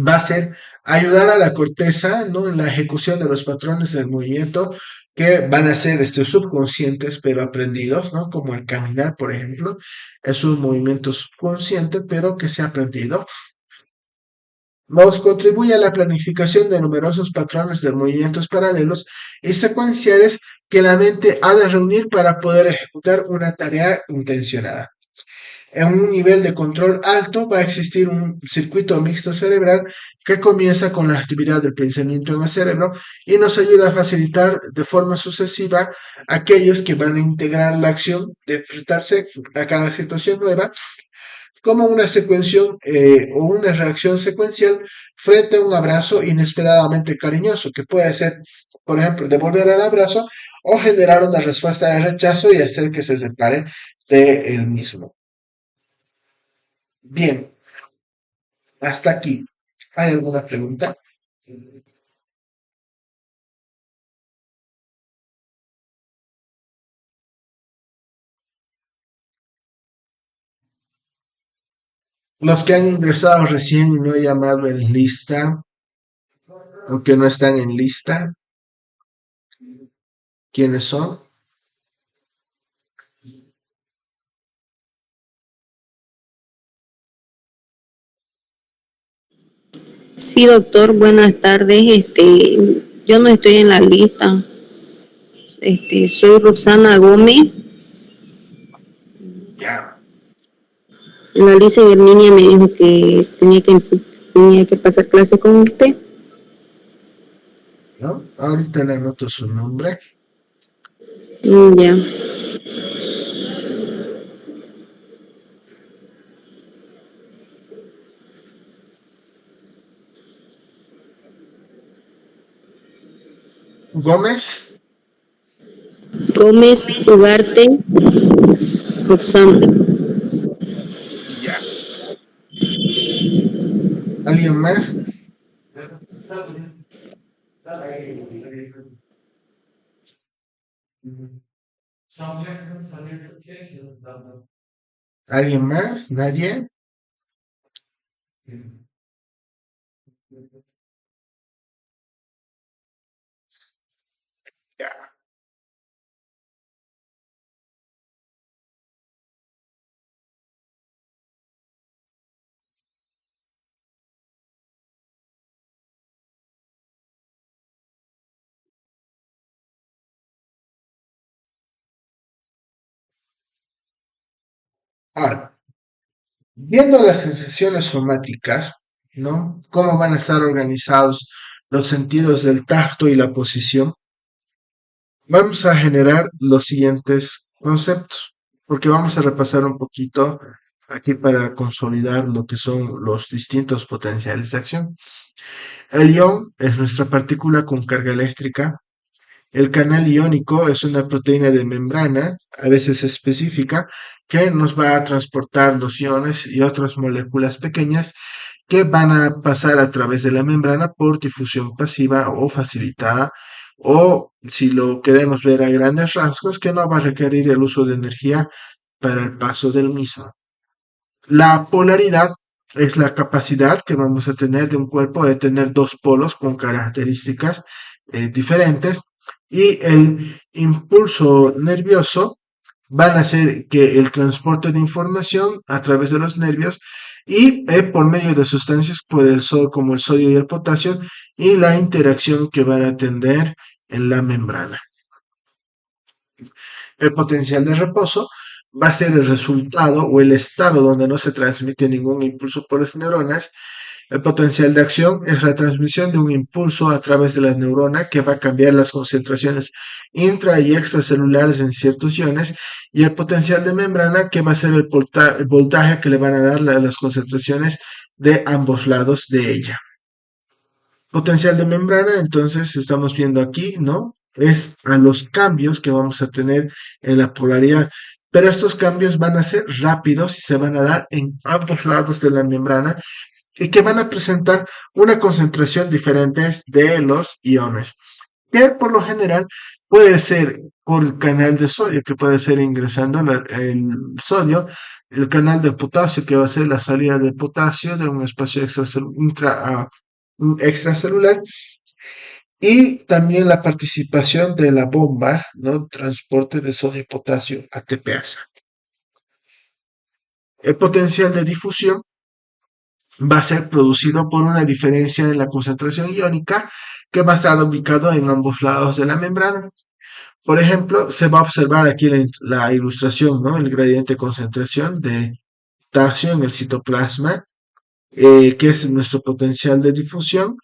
va a ser ayudar a la corteza, ¿no? En la ejecución de los patrones del movimiento que van a ser subconscientes pero aprendidos, ¿no? Como el caminar, por ejemplo, es un movimiento subconsciente pero que se ha aprendido. Nos contribuye a la planificación de numerosos patrones de movimientos paralelos y secuenciales que la mente ha de reunir para poder ejecutar una tarea intencionada. En un nivel de control alto va a existir un circuito mixto cerebral que comienza con la actividad del pensamiento en el cerebro y nos ayuda a facilitar de forma sucesiva aquellos que van a integrar la acción de enfrentarse a cada situación nueva como una secuenciación o una reacción secuencial frente a un abrazo inesperadamente cariñoso, que puede ser, por ejemplo, devolver el abrazo o generar una respuesta de rechazo y hacer que se separe de él mismo. Bien, hasta aquí. ¿Hay alguna pregunta? Los que han ingresado recién y no he llamado en lista, o que no están en lista, ¿quiénes son? Sí, doctor, buenas tardes. Yo no estoy en la lista. Soy Roxana Gómez. Ya, La Lisa Herminia me dijo que tenía que pasar clase con usted. ¿no? Ahorita le anoto su nombre. Ya. Gómez. Gómez Ugarte Roxana. Ya. ¿Alguien más? ¿Alguien más? ¿Nadie? Ya. Ahora, viendo las sensaciones somáticas, ¿no? Cómo van a estar organizados los sentidos del tacto y la posición, vamos a generar los siguientes conceptos, porque vamos a repasar un poquito aquí para consolidar lo que son los distintos potenciales de acción. El ion es nuestra partícula con carga eléctrica. El canal iónico es una proteína de membrana, a veces específica, que nos va a transportar los iones y otras moléculas pequeñas que van a pasar a través de la membrana por difusión pasiva o facilitada, o si lo queremos ver a grandes rasgos, que no va a requerir el uso de energía para el paso del mismo. La polaridad es la capacidad que vamos a tener de un cuerpo de tener dos polos con características diferentes, y el impulso nervioso van a hacer que el transporte de información a través de los nervios y por medio de sustancias como el sodio y el potasio, y la interacción que van a tener en la membrana. El potencial de reposo va a ser el resultado o el estado donde no se transmite ningún impulso por las neuronas. El potencial de acción es la transmisión de un impulso a través de la neurona que va a cambiar las concentraciones intra y extracelulares en ciertos iones, y el potencial de membrana que va a ser el voltaje que le van a dar las concentraciones de ambos lados de ella. Potencial de membrana, entonces estamos viendo aquí, ¿no? Es a los cambios que vamos a tener en la polaridad, pero estos cambios van a ser rápidos y se van a dar en ambos lados de la membrana, y que van a presentar una concentración diferente de los iones, que por lo general puede ser por el canal de sodio, que puede ser ingresando el sodio, el canal de potasio, que va a ser la salida de potasio de un espacio extracelular, y también la participación de la bomba, ¿no? Transporte de sodio y potasio ATPasa. El potencial de difusión va a ser producido por una diferencia en la concentración iónica que va a estar ubicado en ambos lados de la membrana. Por ejemplo, se va a observar aquí la ilustración, ¿no? El gradiente de concentración de potasio en el citoplasma, que es nuestro potencial de difusión,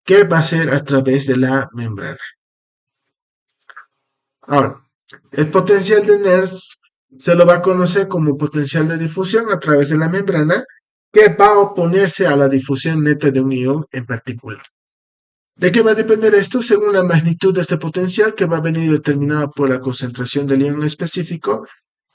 que va a ser a través de la membrana. Ahora, el potencial de Nernst se lo va a conocer como potencial de difusión a través de la membrana, que va a oponerse a la difusión neta de un ion en particular. ¿De qué va a depender esto? Según la magnitud de este potencial, que va a venir determinada por la concentración del ion específico.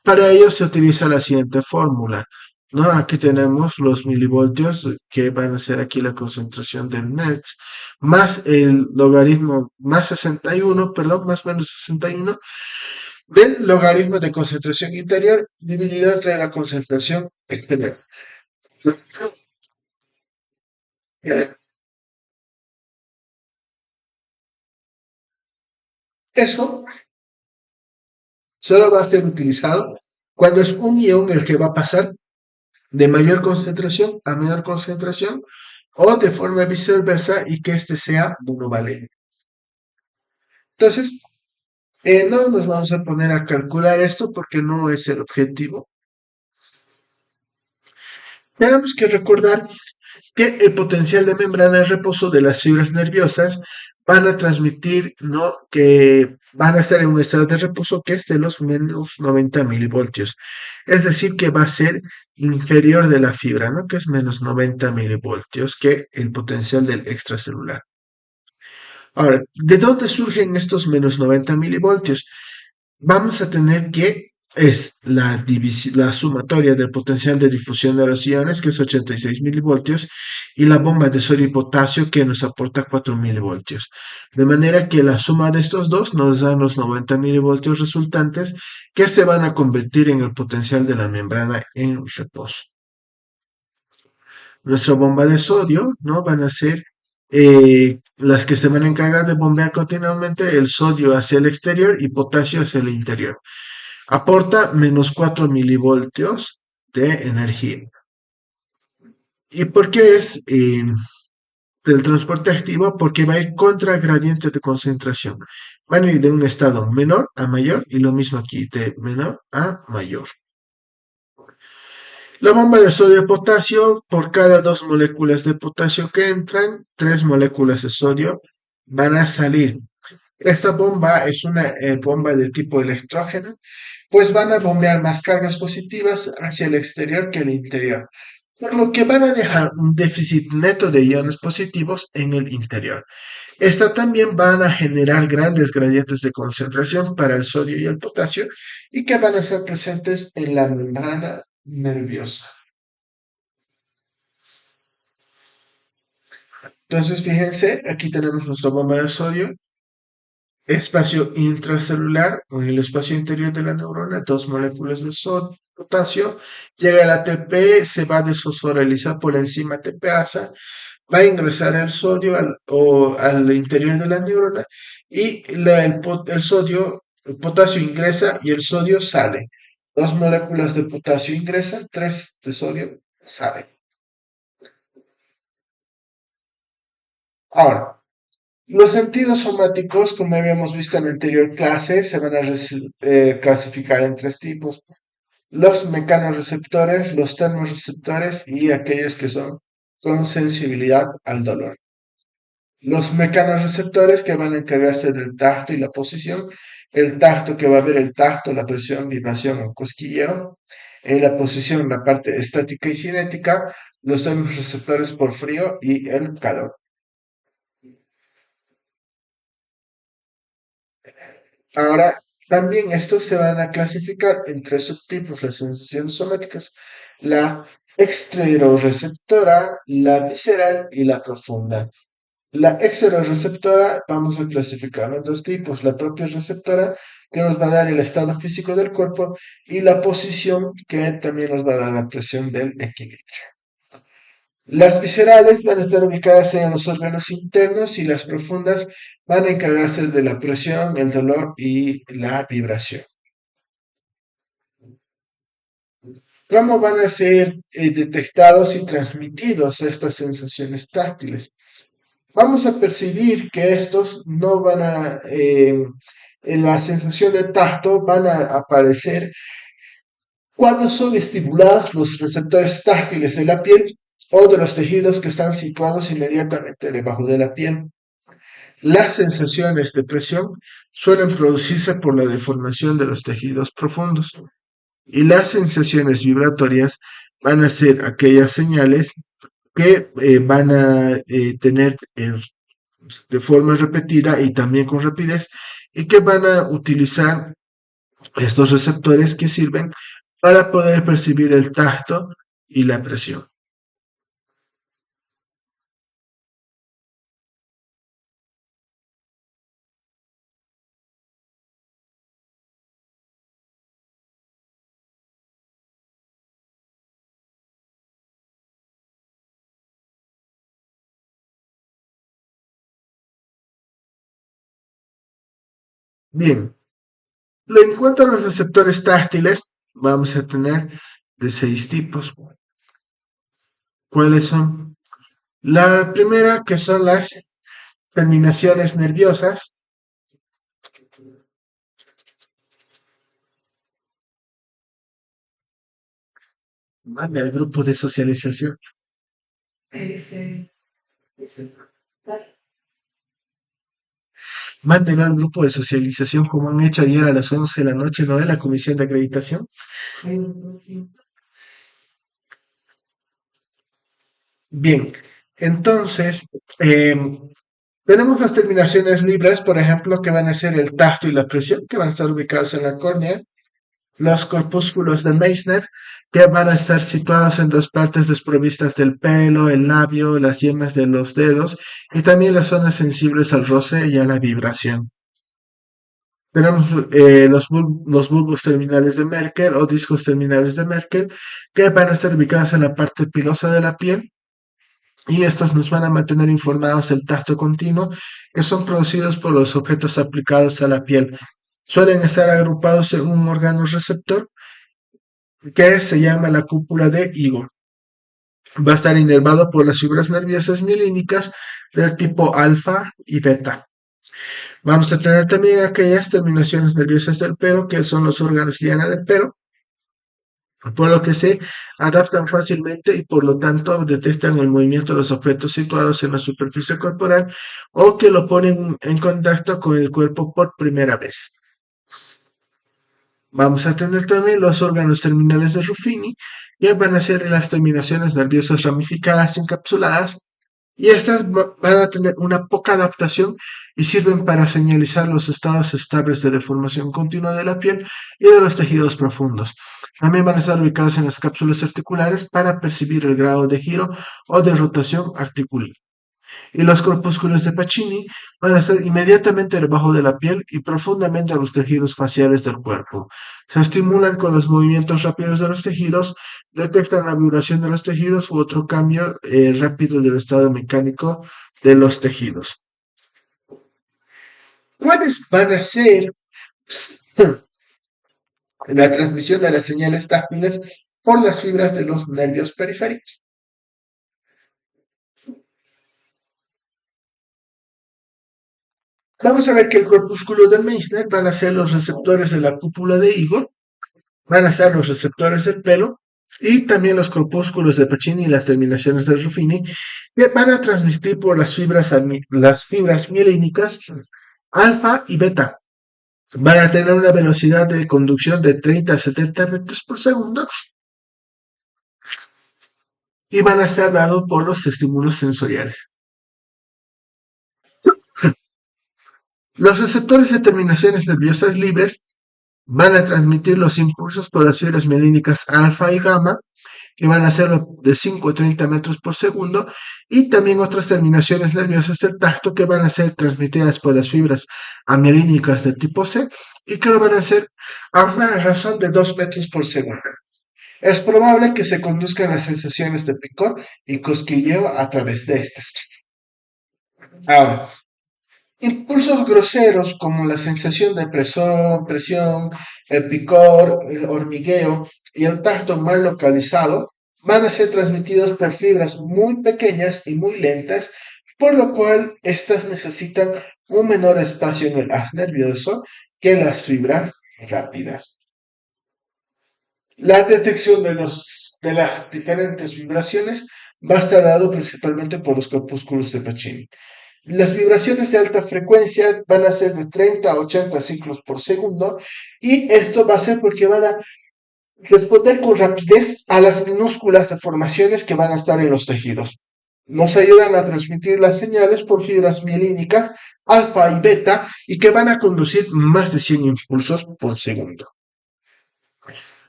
Para ello se utiliza la siguiente fórmula, ¿no? Aquí tenemos los milivoltios, que van a ser aquí la concentración del Nernst, más el logaritmo, más 61, perdón, más menos 61, del logaritmo de concentración interior dividido entre la concentración exterior. Eso solo va a ser utilizado cuando es un ion el que va a pasar de mayor concentración a menor concentración o de forma viceversa y que éste sea monovalente. Entonces, no nos vamos a poner a calcular esto porque no es el objetivo. Tenemos que recordar que el potencial de membrana de reposo de las fibras nerviosas van a transmitir, ¿no? Que van a estar en un estado de reposo que es de los menos 90 milivoltios. Es decir, que va a ser inferior de la fibra, ¿no? Que es menos 90 milivoltios que el potencial del extracelular. Ahora, ¿de dónde surgen estos menos 90 milivoltios? Vamos a tener que es la sumatoria del potencial de difusión de los iones, que es 86 milivoltios, y la bomba de sodio y potasio, que nos aporta 4 milivoltios. De manera que la suma de estos dos nos dan los 90 milivoltios resultantes, que se van a convertir en el potencial de la membrana en reposo. Nuestra bomba de sodio, ¿no? Van a ser las que se van a encargar de bombear continuamente el sodio hacia el exterior y potasio hacia el interior. Aporta menos 4 milivoltios de energía. ¿Y por qué es del transporte activo? Porque va a ir contra gradiente de concentración. Van a ir de un estado menor a mayor y lo mismo aquí, de menor a mayor. La bomba de sodio y potasio, por cada 2 moléculas de potasio que entran, 3 moléculas de sodio van a salir. Esta bomba es una bomba de tipo electrógeno, pues van a bombear más cargas positivas hacia el exterior que el interior, por lo que van a dejar un déficit neto de iones positivos en el interior. Esta también van a generar grandes gradientes de concentración para el sodio y el potasio y que van a ser presentes en la membrana nerviosa. Entonces, fíjense, aquí tenemos nuestra bomba de sodio, espacio intracelular o en el espacio interior de la neurona, 2 moléculas de potasio, llega el ATP, se va a desfosforilizar por la enzima ATPasa, va a ingresar el sodio al interior de la neurona y el potasio ingresa y el sodio sale. 2 moléculas de potasio ingresan, 3 de sodio salen. Ahora, los sentidos somáticos, como habíamos visto en la anterior clase, se van a clasificar en 3 tipos. Los mecanorreceptores, los termorreceptores y aquellos que son con sensibilidad al dolor. Los mecanorreceptores que van a encargarse del tacto y la posición. El tacto que va a ver el tacto, la presión, vibración o cosquilleo. En la posición, la parte estática y cinética. Los termorreceptores por frío y el calor. Ahora, también estos se van a clasificar en 3 subtipos, las sensaciones somáticas, la exteroreceptora, la visceral y la profunda. La exteroreceptora vamos a clasificarla en 2 tipos, la propia receptora, que nos va a dar el estado físico del cuerpo, y la posición, que también nos va a dar la presión del equilibrio. Las viscerales van a estar ubicadas en los órganos internos y las profundas van a encargarse de la presión, el dolor y la vibración. ¿Cómo van a ser detectados y transmitidos estas sensaciones táctiles? Vamos a percibir que estos no van en la sensación de tacto van a aparecer cuando son estimulados los receptores táctiles de la piel o de los tejidos que están situados inmediatamente debajo de la piel. Las sensaciones de presión suelen producirse por la deformación de los tejidos profundos y las sensaciones vibratorias van a ser aquellas señales que van a tener de forma repetida y también con rapidez y que van a utilizar estos receptores que sirven para poder percibir el tacto y la presión. Bien, en cuanto a los receptores táctiles, vamos a tener de 6 tipos. ¿Cuáles son? La primera, que son las terminaciones nerviosas. Mande al grupo de socialización. Manden al grupo de socialización como han hecho ayer a las 11 de la noche, ¿no? En la comisión de acreditación. Bien, entonces, tenemos las terminaciones libres, por ejemplo, que van a ser el tacto y la presión, que van a estar ubicados en la córnea. Los corpúsculos de Meissner, que van a estar situados en dos partes desprovistas del pelo, el labio, las yemas de los dedos y también las zonas sensibles al roce y a la vibración. Tenemos los bulbos terminales de Merkel o discos terminales de Merkel, que van a estar ubicados en la parte pilosa de la piel y estos nos van a mantener informados del tacto continuo que son producidos por los objetos aplicados a la piel. Suelen estar agrupados en un órgano receptor que se llama la cúpula de Igor. Va a estar inervado por las fibras nerviosas mielínicas del tipo alfa y beta. Vamos a tener también aquellas terminaciones nerviosas del pelo, que son los órganos liana del pelo, por lo que se adaptan fácilmente y por lo tanto detectan el movimiento de los objetos situados en la superficie corporal o que lo ponen en contacto con el cuerpo por primera vez. Vamos a tener también los órganos terminales de Ruffini, que van a ser las terminaciones nerviosas ramificadas encapsuladas, y estas van a tener una poca adaptación y sirven para señalizar los estados estables de deformación continua de la piel y de los tejidos profundos. También van a estar ubicados en las cápsulas articulares para percibir el grado de giro o de rotación articular. Y los corpúsculos de Pacini van a estar inmediatamente debajo de la piel y profundamente a los tejidos faciales del cuerpo. Se estimulan con los movimientos rápidos de los tejidos, detectan la vibración de los tejidos u otro cambio rápido del estado mecánico de los tejidos. ¿Cuáles van a ser la transmisión de las señales táctiles por las fibras de los nervios periféricos? Vamos a ver que el corpúsculo de Meissner van a ser los receptores de la cúpula de Igor, van a ser los receptores del pelo y también los corpúsculos de Pacini y las terminaciones de Ruffini que van a transmitir por las fibras mielínicas alfa y beta. Van a tener una velocidad de conducción de 30 a 70 metros por segundo y van a estar dados por los estímulos sensoriales. Los receptores de terminaciones nerviosas libres van a transmitir los impulsos por las fibras mielínicas alfa y gamma, que van a ser de 5 a 30 metros por segundo, y también otras terminaciones nerviosas del tacto que van a ser transmitidas por las fibras amielínicas de tipo C y que lo van a hacer a una razón de 2 metros por segundo. Es probable que se conduzcan las sensaciones de picor y cosquilleo a través de estas. Ahora, Impulsos groseros como la sensación de presión, el picor, el hormigueo y el tacto mal localizado van a ser transmitidos por fibras muy pequeñas y muy lentas, por lo cual estas necesitan un menor espacio en el haz nervioso que las fibras rápidas. La detección de las diferentes vibraciones va a estar dado principalmente por los corpúsculos de Pacini. Las vibraciones de alta frecuencia van a ser de 30 a 80 ciclos por segundo y esto va a ser porque van a responder con rapidez a las minúsculas deformaciones que van a estar en los tejidos. Nos ayudan a transmitir las señales por fibras mielínicas alfa y beta y que van a conducir más de 100 impulsos por segundo.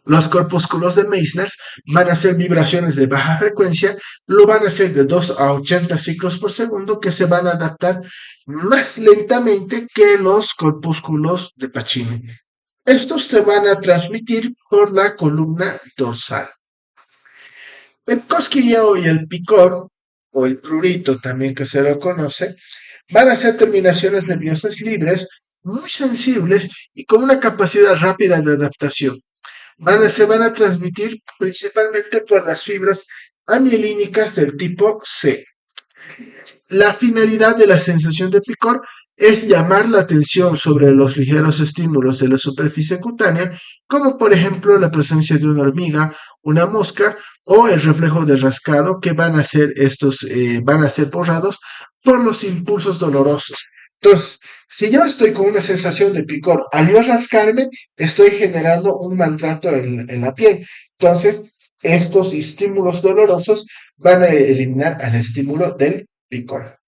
Los corpúsculos de Meissner van a ser vibraciones de baja frecuencia, lo van a hacer de 2 a 80 ciclos por segundo que se van a adaptar más lentamente que los corpúsculos de Pacini. Estos se van a transmitir por la columna dorsal. El cosquilleo y el picor, o el prurito también que se lo conoce, van a ser terminaciones nerviosas libres, muy sensibles y con una capacidad rápida de adaptación. Se van a transmitir principalmente por las fibras amielínicas del tipo C. La finalidad de la sensación de picor es llamar la atención sobre los ligeros estímulos de la superficie cutánea, como por ejemplo la presencia de una hormiga, una mosca o el reflejo de rascado que van a ser borrados por los impulsos dolorosos. Entonces, si yo estoy con una sensación de picor, al yo rascarme, estoy generando un maltrato en la piel. Entonces, estos estímulos dolorosos van a eliminar al estímulo del picor.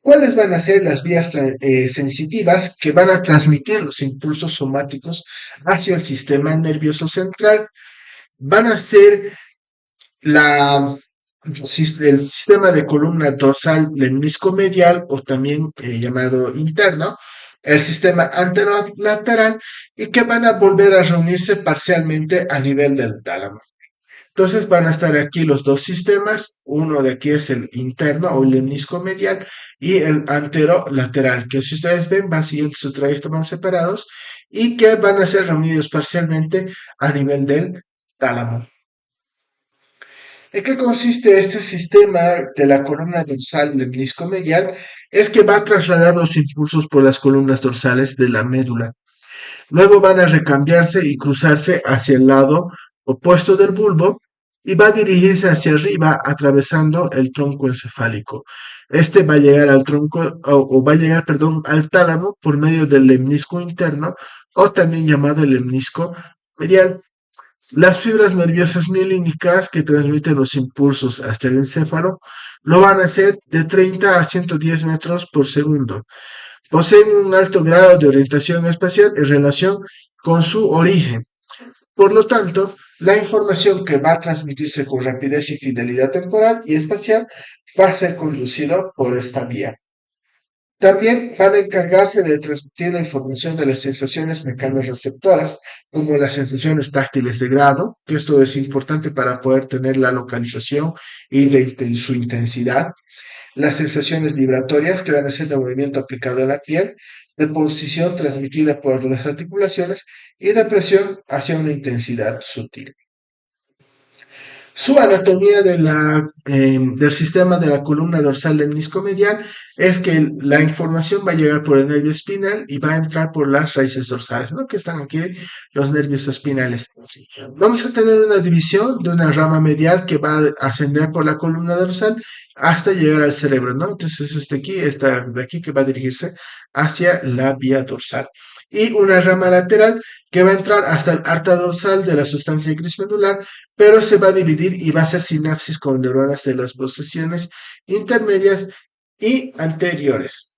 ¿Cuáles van a ser las vías sensitivas que van a transmitir los impulsos somáticos hacia el sistema nervioso central? Van a ser el sistema de columna dorsal lemnisco-medial o también llamado interno, el sistema anterolateral y que van a volver a reunirse parcialmente a nivel del tálamo. Entonces van a estar aquí los dos sistemas, uno de aquí es el interno o el lemnisco medial y el anterolateral, que si ustedes ven van siguiendo su trayecto, van separados y que van a ser reunidos parcialmente a nivel del tálamo. ¿En qué consiste este sistema de la columna dorsal lemnisco medial? Es que va a trasladar los impulsos por las columnas dorsales de la médula. Luego van a recambiarse y cruzarse hacia el lado opuesto del bulbo y va a dirigirse hacia arriba atravesando el tronco encefálico. Este va a llegar al tronco o va a llegar, perdón, al tálamo por medio del lemnisco interno o también llamado el lemnisco medial. Las fibras nerviosas mielínicas que transmiten los impulsos hasta el encéfalo lo van a hacer de 30 a 110 metros por segundo. Poseen un alto grado de orientación espacial en relación con su origen. Por lo tanto, la información que va a transmitirse con rapidez y fidelidad temporal y espacial va a ser conducida por esta vía. También van a encargarse de transmitir la información de las sensaciones mecanorreceptoras, como las sensaciones táctiles de grado, que esto es importante para poder tener la localización y su intensidad. Las sensaciones vibratorias, que van a ser de movimiento aplicado a la piel, de posición transmitida por las articulaciones y de presión hacia una intensidad sutil. Su anatomía del sistema de la columna dorsal lemnisco-medial es que la información va a llegar por el nervio espinal y va a entrar por las raíces dorsales, ¿no? Que están aquí los nervios espinales. Vamos a tener una división de una rama medial que va a ascender por la columna dorsal hasta llegar al cerebro, ¿no? Entonces esta de aquí que va a dirigirse hacia la vía dorsal. Y una rama lateral que va a entrar hasta el arta dorsal de la sustancia gris medular, pero se va a dividir y va a hacer sinapsis con neuronas de las posiciones intermedias y anteriores.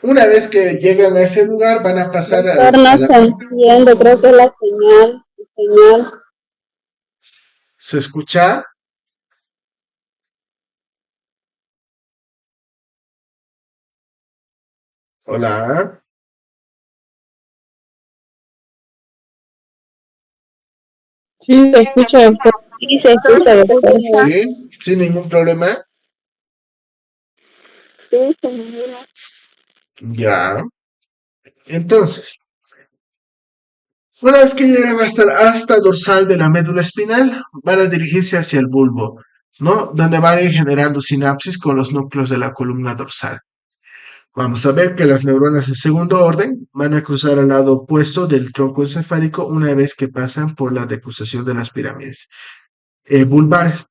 Una vez que llegan a ese lugar, van a pasar a No se entiende, creo que es la señal. ¿Se escucha? Hola. Sí, se escucha, doctor. Sí, se escucha, doctor. ¿Sí? ¿Sin ningún problema? Sí, señora. Ya. Entonces, una vez que llegan hasta la asta dorsal de la médula espinal, van a dirigirse hacia el bulbo, ¿no? Donde van a ir generando sinapsis con los núcleos de la columna dorsal. Vamos a ver que las neuronas de segundo orden van a cruzar al lado opuesto del tronco encefálico una vez que pasan por la decusación de las pirámides vulvares.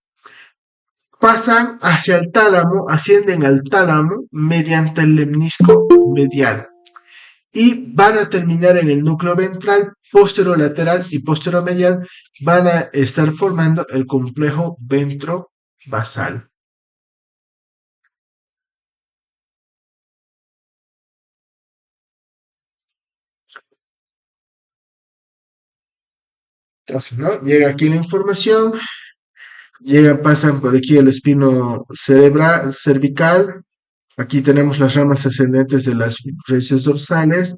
Pasan hacia el tálamo, ascienden al tálamo mediante el lemnisco medial y van a terminar en el núcleo ventral, posterolateral y posteromedial. Van a estar formando el complejo ventrovasal. Entonces, ¿no? Llega aquí la información, pasan por aquí el espino cerebral, cervical. Aquí tenemos las ramas ascendentes de las raíces dorsales.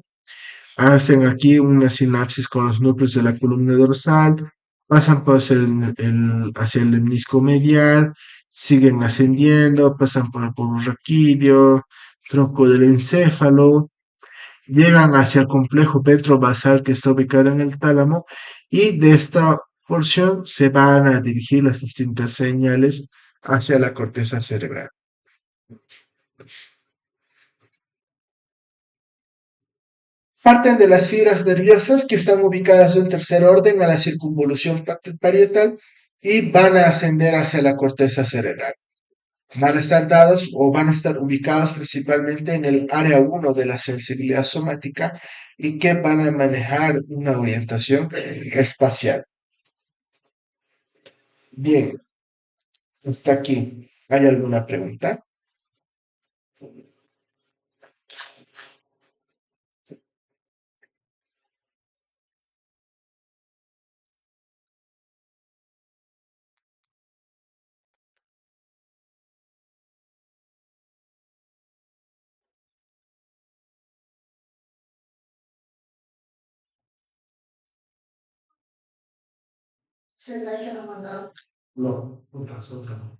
Hacen aquí una sinapsis con los núcleos de la columna dorsal, pasan por hacia el lemnisco medial, siguen ascendiendo, pasan por el polvo raquídeo, tronco del encéfalo, llegan hacia el complejo ventrovasal que está ubicado en el tálamo y de esta porción se van a dirigir las distintas señales hacia la corteza cerebral. Parten de las fibras nerviosas que están ubicadas de un tercer orden a la circunvolución parietal y van a ascender hacia la corteza cerebral. Van a estar dados o van a estar ubicados principalmente en el área 1 de la sensibilidad somática y que van a manejar una orientación espacial. Bien, hasta aquí. ¿Hay alguna pregunta? No, otra.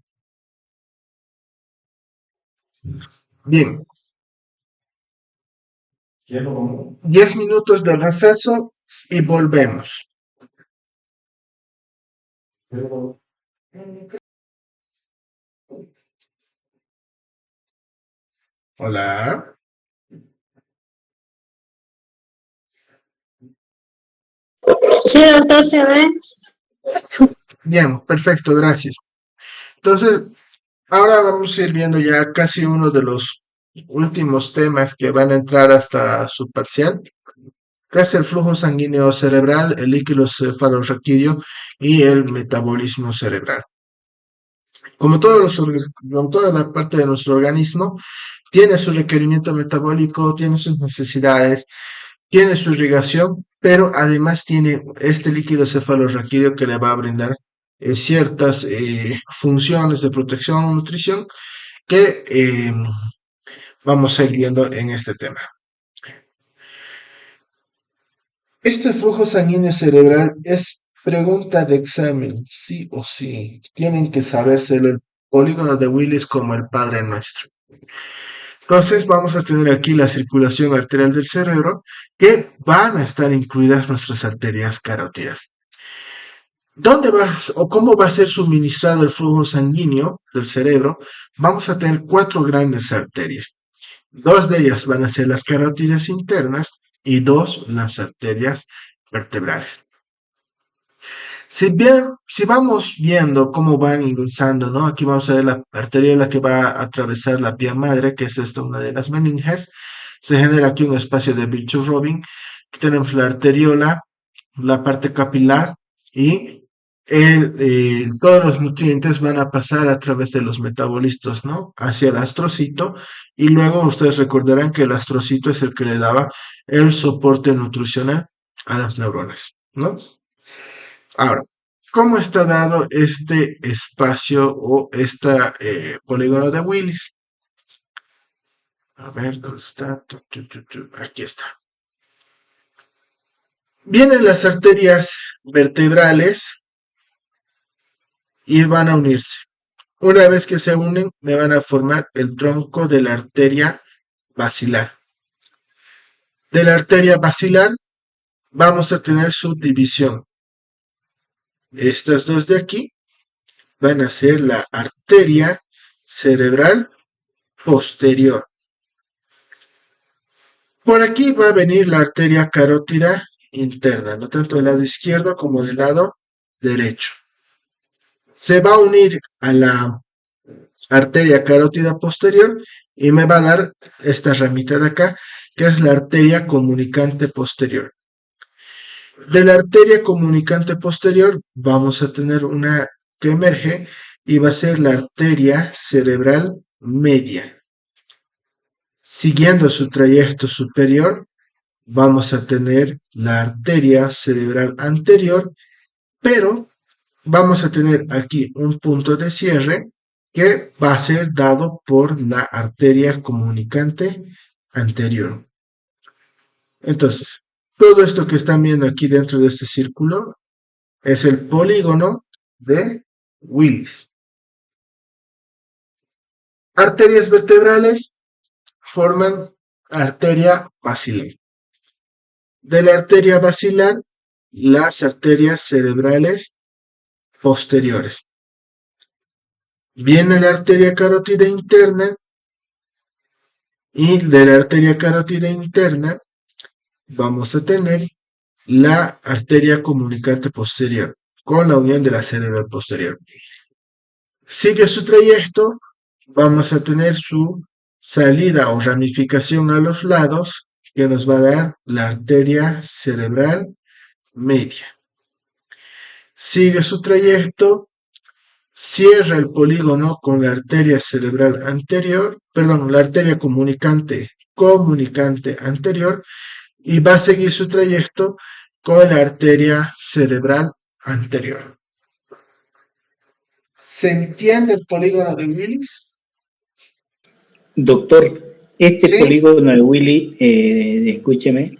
Bien, 10 minutos de receso y volvemos. Hola. Sí, doctor, se ve. Bien, perfecto, gracias. Entonces, ahora vamos a ir viendo ya casi uno de los últimos temas que van a entrar hasta su parcial, que es el flujo sanguíneo cerebral, el líquido cefalorraquídeo y el metabolismo cerebral. Como como toda la parte de nuestro organismo, tiene su requerimiento metabólico, tiene sus necesidades, tiene su irrigación, pero además tiene este líquido cefalorraquídeo que le va a brindar ciertas funciones de protección o nutrición que vamos a ir viendo en este tema. Este flujo sanguíneo cerebral es pregunta de examen, sí o sí. Tienen que sabérselo el polígono de Willis como el Padre Nuestro. Entonces vamos a tener aquí la circulación arterial del cerebro, que van a estar incluidas nuestras arterias carótidas. ¿Dónde va o cómo va a ser suministrado el flujo sanguíneo del cerebro? Vamos a tener 4 grandes arterias. 2 de ellas van a ser las carótidas internas y 2 las arterias vertebrales. Si vamos viendo cómo van ingresando, ¿no? Aquí vamos a ver la arteriola que va a atravesar la vía madre, que es esta una de las meninges. Se genera aquí un espacio de Virchow-Robin. Aquí tenemos la arteriola, la parte capilar y todos los nutrientes van a pasar a través de los metabolitos, ¿no? Hacia el astrocito y luego ustedes recordarán que el astrocito es el que le daba el soporte nutricional a las neuronas, ¿no? Ahora, ¿cómo está dado este espacio o este polígono de Willis? A ver, ¿dónde está? Aquí está. Vienen las arterias vertebrales y van a unirse. Una vez que se unen, me van a formar el tronco de la arteria basilar. De la arteria basilar vamos a tener su división. Estas dos de aquí van a ser la arteria cerebral posterior. Por aquí va a venir la arteria carótida interna, no tanto del lado izquierdo como del lado derecho. Se va a unir a la arteria carótida posterior y me va a dar esta ramita de acá, que es la arteria comunicante posterior. De la arteria comunicante posterior vamos a tener una que emerge y va a ser la arteria cerebral media. Siguiendo su trayecto superior, vamos a tener la arteria cerebral anterior, pero vamos a tener aquí un punto de cierre que va a ser dado por la arteria comunicante anterior. Entonces, todo esto que están viendo aquí dentro de este círculo es el polígono de Willis. Arterias vertebrales forman arteria basilar. De la arteria basilar, las arterias cerebrales posteriores. Viene la arteria carótida interna y de la arteria carótida interna vamos a tener la arteria comunicante posterior con la unión de la cerebral posterior. Sigue su trayecto, vamos a tener su salida o ramificación a los lados que nos va a dar la arteria cerebral media. Sigue su trayecto, cierra el polígono con la arteria cerebral anterior, perdón, la arteria comunicante anterior y va a seguir su trayecto con la arteria cerebral anterior. ¿Se entiende el polígono de Willis? Doctor, este Sí. polígono de Willy, escúcheme,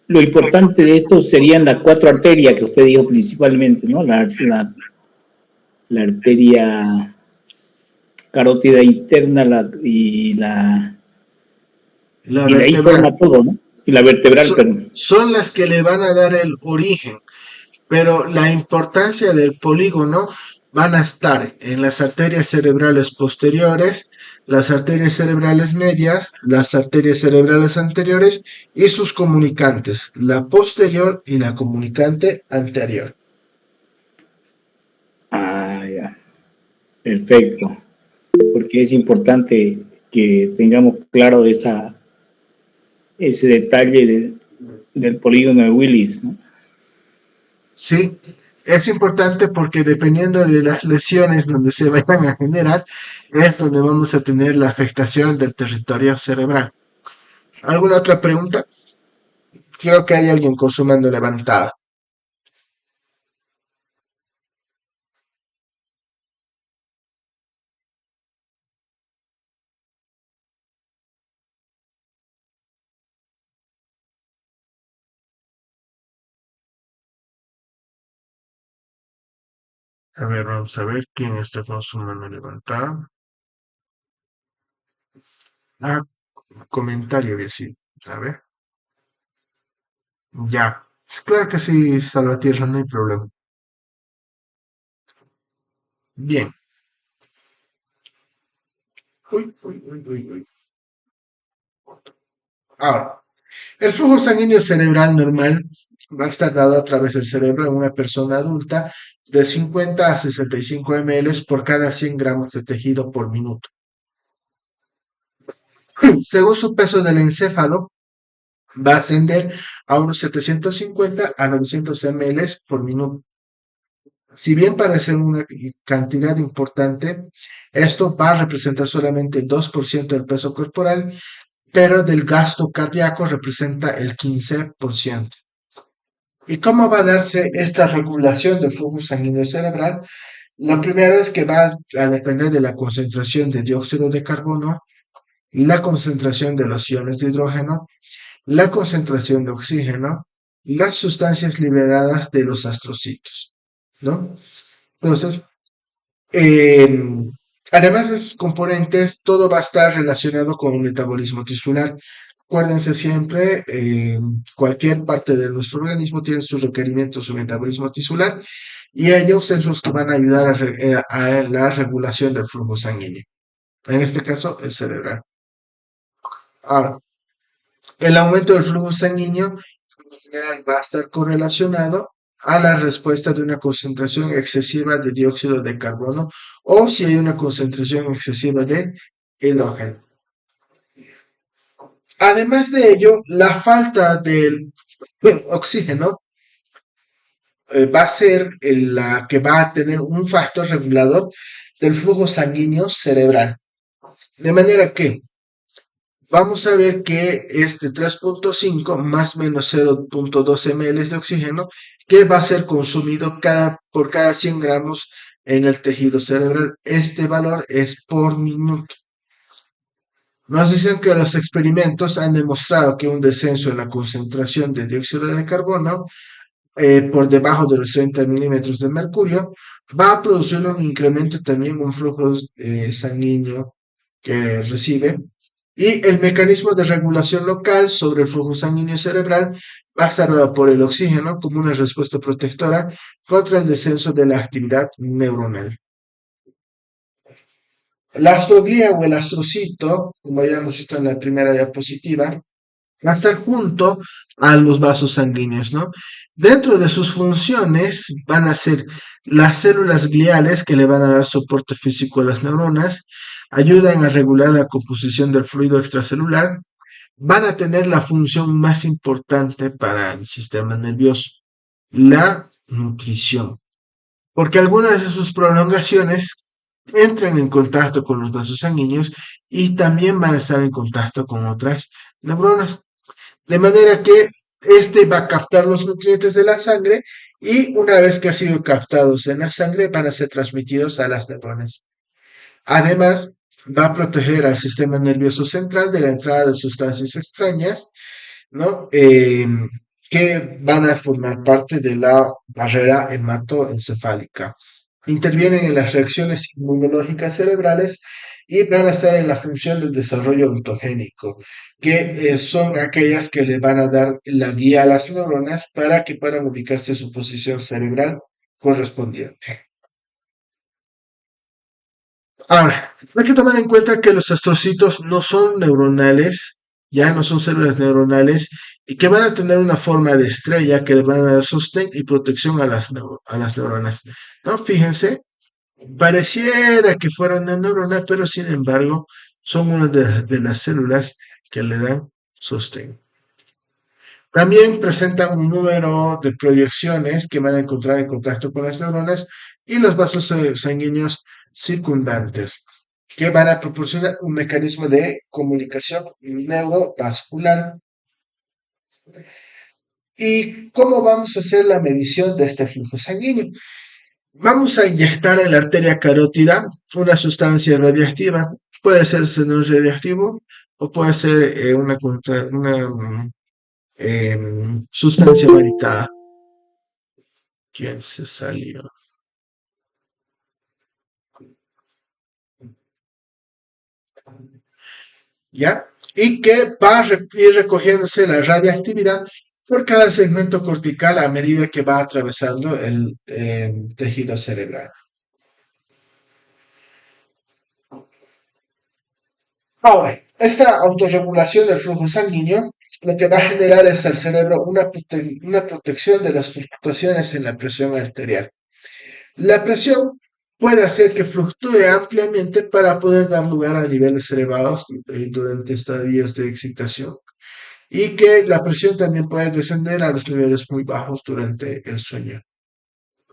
lo importante de esto serían las 4 arterias que usted dijo principalmente, ¿no? La arteria carótida interna y La de ahí vertebral. forma todo, ¿no? Y la vertebral, perdón. Son las que le van a dar el origen, pero la importancia del polígono van a estar en las arterias cerebrales posteriores, las arterias cerebrales medias, las arterias cerebrales anteriores y sus comunicantes, la posterior y la comunicante anterior. Ah, ya. Perfecto. Porque es importante que tengamos claro ese detalle del polígono de Willis, ¿no? Sí, es importante porque dependiendo de las lesiones donde se vayan a generar, es donde vamos a tener la afectación del territorio cerebral. ¿Alguna otra pregunta? Creo que hay alguien con su mano levantada. A ver, vamos a ver quién está con su mano levantada. Ah, comentario, había sido. A ver. Ya. Claro que sí, Salvatierra, no hay problema. Bien. Uy, uy, uy, uy, uy. Ahora, el flujo sanguíneo cerebral normal va a estar dado a través del cerebro en una persona adulta de 50 a 65 ml por cada 100 gramos de tejido por minuto. Según su peso del encéfalo, va a ascender a unos 750 a 900 ml por minuto. Si bien parece una cantidad importante, esto va a representar solamente el 2% del peso corporal, pero del gasto cardíaco representa el 15%. ¿Y cómo va a darse esta regulación del flujo sanguíneo cerebral? Lo primero es que va a depender de la concentración de dióxido de carbono, la concentración de los iones de hidrógeno, la concentración de oxígeno, las sustancias liberadas de los astrocitos, ¿no? Entonces, Eh, Además de sus componentes, todo va a estar relacionado con el metabolismo tisular. Acuérdense siempre, cualquier parte de nuestro organismo tiene sus requerimientos, su metabolismo tisular, y ellos son los que van a ayudar a la regulación del flujo sanguíneo. En este caso, el cerebral. Ahora, el aumento del flujo sanguíneo en general va a estar correlacionado a la respuesta de una concentración excesiva de dióxido de carbono o si hay una concentración excesiva de hidrógeno. Además de ello, la falta del oxígeno va a ser la que va a tener un factor regulador del flujo sanguíneo cerebral. De manera que vamos a ver que es de 3.5 más o menos 0.2 ml de oxígeno que va a ser consumido por cada 100 gramos en el tejido cerebral. Este valor es por minuto. Nos dicen que los experimentos han demostrado que un descenso en la concentración de dióxido de carbono por debajo de los 30 milímetros de mercurio va a producir un incremento también en un flujo sanguíneo que recibe. Y el mecanismo de regulación local sobre el flujo sanguíneo cerebral va a estar dado por el oxígeno como una respuesta protectora contra el descenso de la actividad neuronal. La astroglía o el astrocito, como ya hemos visto en la primera diapositiva, va a estar junto a los vasos sanguíneos, ¿no? Dentro de sus funciones van a ser las células gliales que le van a dar soporte físico a las neuronas, ayudan a regular la composición del fluido extracelular, van a tener la función más importante para el sistema nervioso, la nutrición, porque algunas de sus prolongaciones entran en contacto con los vasos sanguíneos y también van a estar en contacto con otras neuronas. De manera que este va a captar los nutrientes de la sangre y una vez que han sido captados en la sangre van a ser transmitidos a las neuronas. Además, va a proteger al sistema nervioso central de la entrada de sustancias extrañas, ¿no? Que van a formar parte de la barrera hematoencefálica. Intervienen en las reacciones inmunológicas cerebrales y van a estar en la función del desarrollo ontogénico, que son aquellas que le van a dar la guía a las neuronas para que puedan ubicarse en su posición cerebral correspondiente. Ahora, hay que tomar en cuenta que los astrocitos no son neuronales, ya no son células neuronales, y que van a tener una forma de estrella que le van a dar sostén y protección a las neuronas, ¿no? Fíjense, pareciera que fueran una neurona, pero sin embargo son una de las células que le dan sostén. También presentan un número de proyecciones que van a encontrar en contacto con las neuronas y los vasos sanguíneos circundantes, que van a proporcionar un mecanismo de comunicación neurovascular. ¿Y cómo vamos a hacer la medición de este flujo sanguíneo? Vamos a inyectar en la arteria carótida una sustancia radiactiva. Puede ser xenón radiactivo o puede ser una sustancia varitada. ¿Quién se salió? ¿Ya? Y que va a ir recogiéndose la radiactividad por cada segmento cortical a medida que va atravesando el tejido cerebral. Ahora, esta autorregulación del flujo sanguíneo lo que va a generar es al cerebro una protección de las fluctuaciones en la presión arterial. La presión puede hacer que fluctúe ampliamente para poder dar lugar a niveles elevados durante estadios de excitación y que la presión también puede descender a los niveles muy bajos durante el sueño.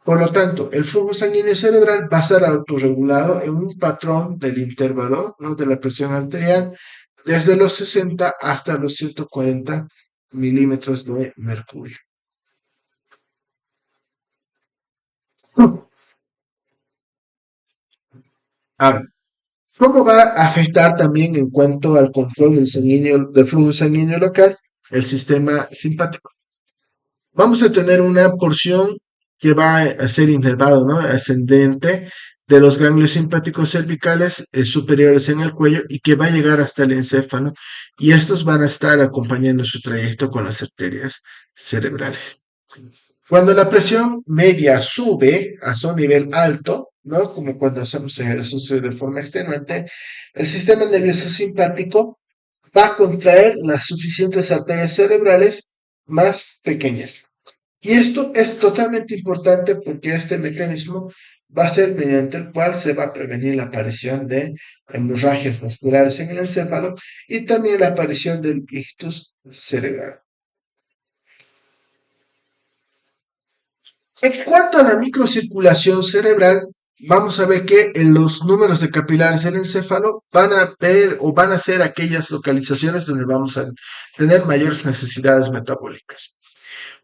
Por lo tanto, el flujo sanguíneo cerebral va a estar autorregulado en un patrón del intervalo, ¿no?, de la presión arterial desde los 60 hasta los 140 milímetros de mercurio. Ahora, ¿cómo va a afectar también en cuanto al control del flujo sanguíneo local el sistema simpático? Vamos a tener una porción que va a ser inervado, ¿no?, ascendente de los ganglios simpáticos cervicales superiores en el cuello y que va a llegar hasta el encéfalo, y estos van a estar acompañando su trayecto con las arterias cerebrales. Cuando la presión media sube hasta un nivel alto, ¿no? Como cuando hacemos ejercicio de forma extenuante, el sistema nervioso simpático va a contraer las suficientes arterias cerebrales más pequeñas. Y esto es totalmente importante porque este mecanismo va a ser mediante el cual se va a prevenir la aparición de hemorragias musculares en el encéfalo y también la aparición del ictus cerebral. En cuanto a la microcirculación cerebral, vamos a ver que en los números de capilares del encéfalo van a ver o van a ser aquellas localizaciones donde vamos a tener mayores necesidades metabólicas.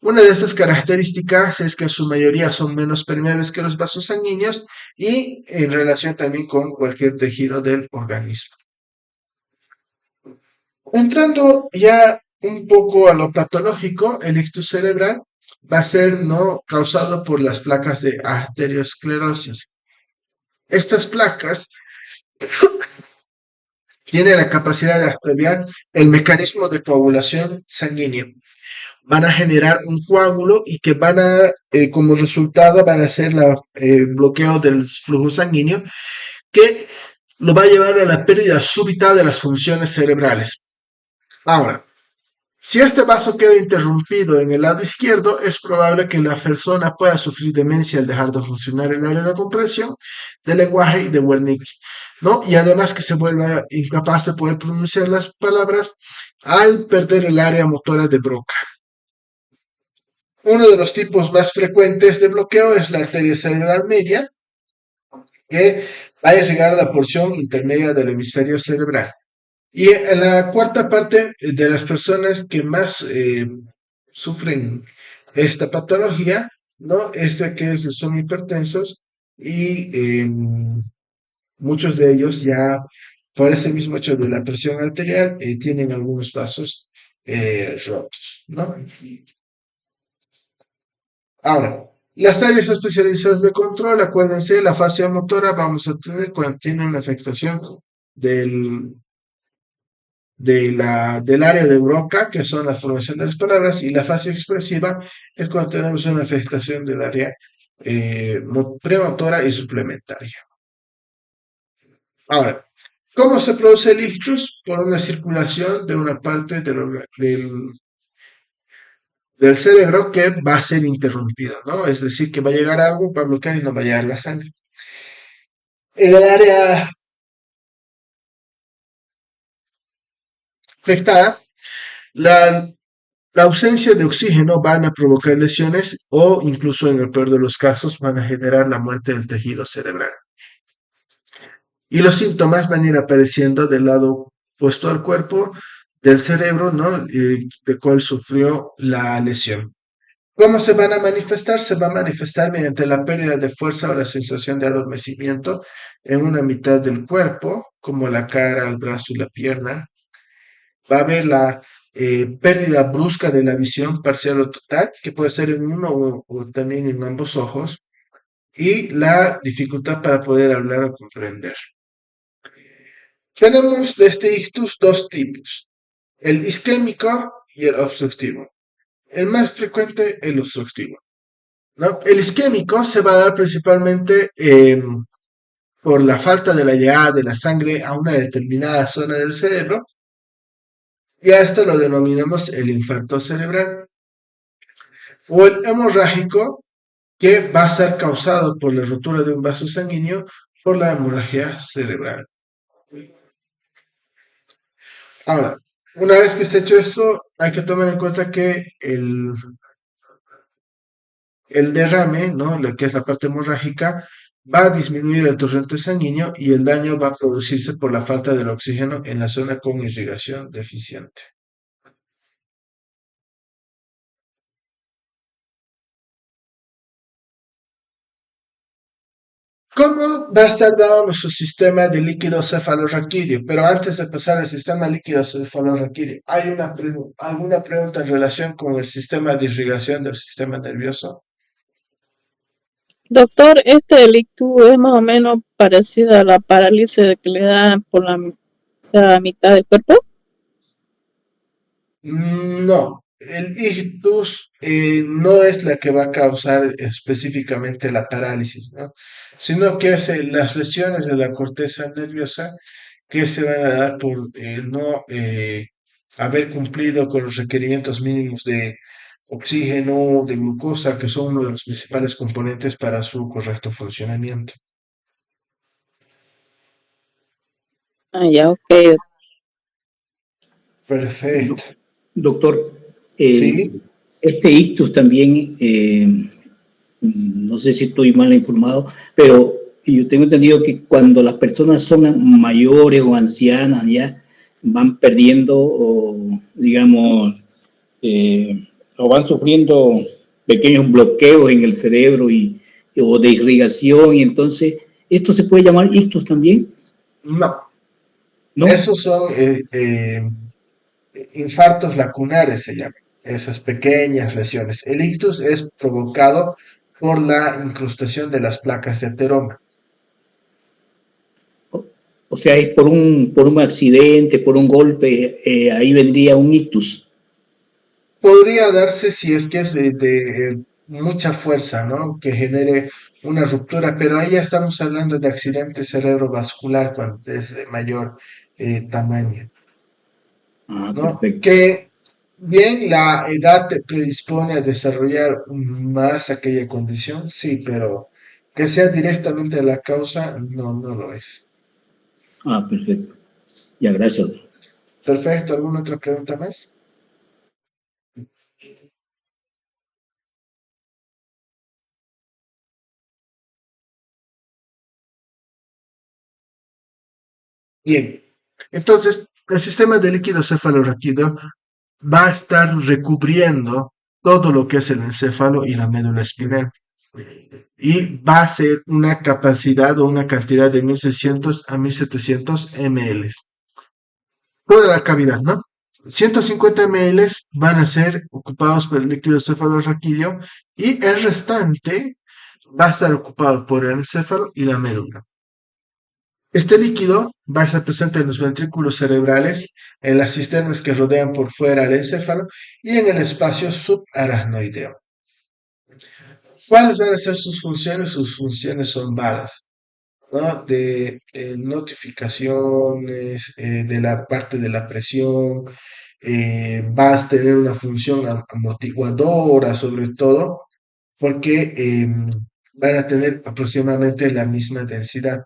Una de estas características es que en su mayoría son menos permeables que los vasos sanguíneos y en relación también con cualquier tejido del organismo. Entrando ya un poco a lo patológico, el ictus cerebral va a ser no causado por las placas de arteriosclerosis. Estas placas tienen la capacidad de activar el mecanismo de coagulación sanguínea. Van a generar un coágulo y que van a, como resultado, van a hacer el bloqueo del flujo sanguíneo que lo va a llevar a la pérdida súbita de las funciones cerebrales. Ahora, si este vaso queda interrumpido en el lado izquierdo, es probable que la persona pueda sufrir demencia al dejar de funcionar el área de comprensión, de lenguaje y de Wernicke, ¿no? Y además que se vuelva incapaz de poder pronunciar las palabras al perder el área motora de Broca. Uno de los tipos más frecuentes de bloqueo es la arteria cerebral media, que va a irrigar la porción intermedia del hemisferio cerebral. Y en la cuarta parte de las personas que más sufren esta patología, ¿no? Es de que son hipertensos y muchos de ellos ya por ese mismo hecho de la presión arterial tienen algunos vasos rotos, ¿no? Ahora, las áreas especializadas de control, acuérdense, la fascia motora vamos a tener cuando tiene una afectación del del área de Broca, que son la formación de las palabras, y la fase expresiva es cuando tenemos una afectación del área premotora y suplementaria. Ahora, ¿cómo se produce el ictus? Por una circulación de una parte del cerebro que va a ser interrumpida, ¿no? Es decir, que va a llegar algo, va a bloquear y no va a llegar la sangre. En el área afectada, la ausencia de oxígeno van a provocar lesiones o incluso en el peor de los casos van a generar la muerte del tejido cerebral. Y los síntomas van a ir apareciendo del lado opuesto al cuerpo del cerebro, ¿no? De cual sufrió la lesión. ¿Cómo se van a manifestar? Se va a manifestar mediante la pérdida de fuerza o la sensación de adormecimiento en una mitad del cuerpo, como la cara, el brazo y la pierna. Va a haber la pérdida brusca de la visión parcial o total, que puede ser en uno o también en ambos ojos, y la dificultad para poder hablar o comprender. Tenemos de este ictus dos tipos, el isquémico y el obstructivo. El más frecuente, el obstructivo, ¿no? El isquémico se va a dar principalmente por la falta de la llegada de la sangre a una determinada zona del cerebro, y a esto lo denominamos el infarto cerebral. O el hemorrágico, que va a ser causado por la rotura de un vaso sanguíneo por la hemorragia cerebral. Ahora, una vez que se ha hecho esto, hay que tomar en cuenta que el derrame, ¿no? Lo que es la parte hemorrágica, va a disminuir el torrente sanguíneo y el daño va a producirse por la falta del oxígeno en la zona con irrigación deficiente. ¿Cómo va a estar dado nuestro sistema de líquido cefalorraquídeo? Pero antes de pasar al sistema líquido cefalorraquídeo, ¿hay alguna pregunta en relación con el sistema de irrigación del sistema nervioso? Doctor, este delicto es más o menos parecido a la parálisis que le da por la, o sea, mitad del cuerpo. No, el ictus no es la que va a causar específicamente la parálisis, ¿no? Sino que es las lesiones de la corteza nerviosa que se van a dar por no haber cumplido con los requerimientos mínimos de oxígeno, de glucosa, que son uno de los principales componentes para su correcto funcionamiento. Ah, ya, ok. Perfecto. Doctor, Sí, este ictus también, no sé si estoy mal informado, pero yo tengo entendido que cuando las personas son mayores o ancianas ya van perdiendo o digamos o van sufriendo pequeños bloqueos en el cerebro o de irrigación y entonces esto se puede llamar ictus también, no. ¿no? Esos son infartos lacunares, se llaman, esas pequeñas lesiones. El ictus es provocado por la incrustación de las placas de ateroma. O sea, es por un accidente, por un golpe, ahí vendría un ictus. Podría darse si es que es mucha fuerza, ¿no? Que genere una ruptura, pero ahí ya estamos hablando de accidente cerebrovascular cuando es de mayor tamaño, Ah, ¿no? perfecto. Que bien la edad te predispone a desarrollar más aquella condición, sí, pero que sea directamente la causa, no, no lo es. Ah, perfecto. Ya, gracias. Perfecto, ¿alguna otra pregunta más? Bien, entonces el sistema de líquido cefalorraquídeo va a estar recubriendo todo lo que es el encéfalo y la médula espinal. Y va a ser una capacidad o una cantidad de 1600 a 1700 ml. Toda la cavidad, ¿no? 150 ml van a ser ocupados por el líquido cefalorraquídeo y el restante va a estar ocupado por el encéfalo y la médula. Este líquido va a estar presente en los ventrículos cerebrales, en las cisternas que rodean por fuera el encéfalo y en el espacio subaracnoideo. ¿Cuáles van a ser sus funciones? Sus funciones son varias, ¿no? De notificaciones, de la parte de la presión, va a tener una función amortiguadora sobre todo, porque van a tener aproximadamente la misma densidad.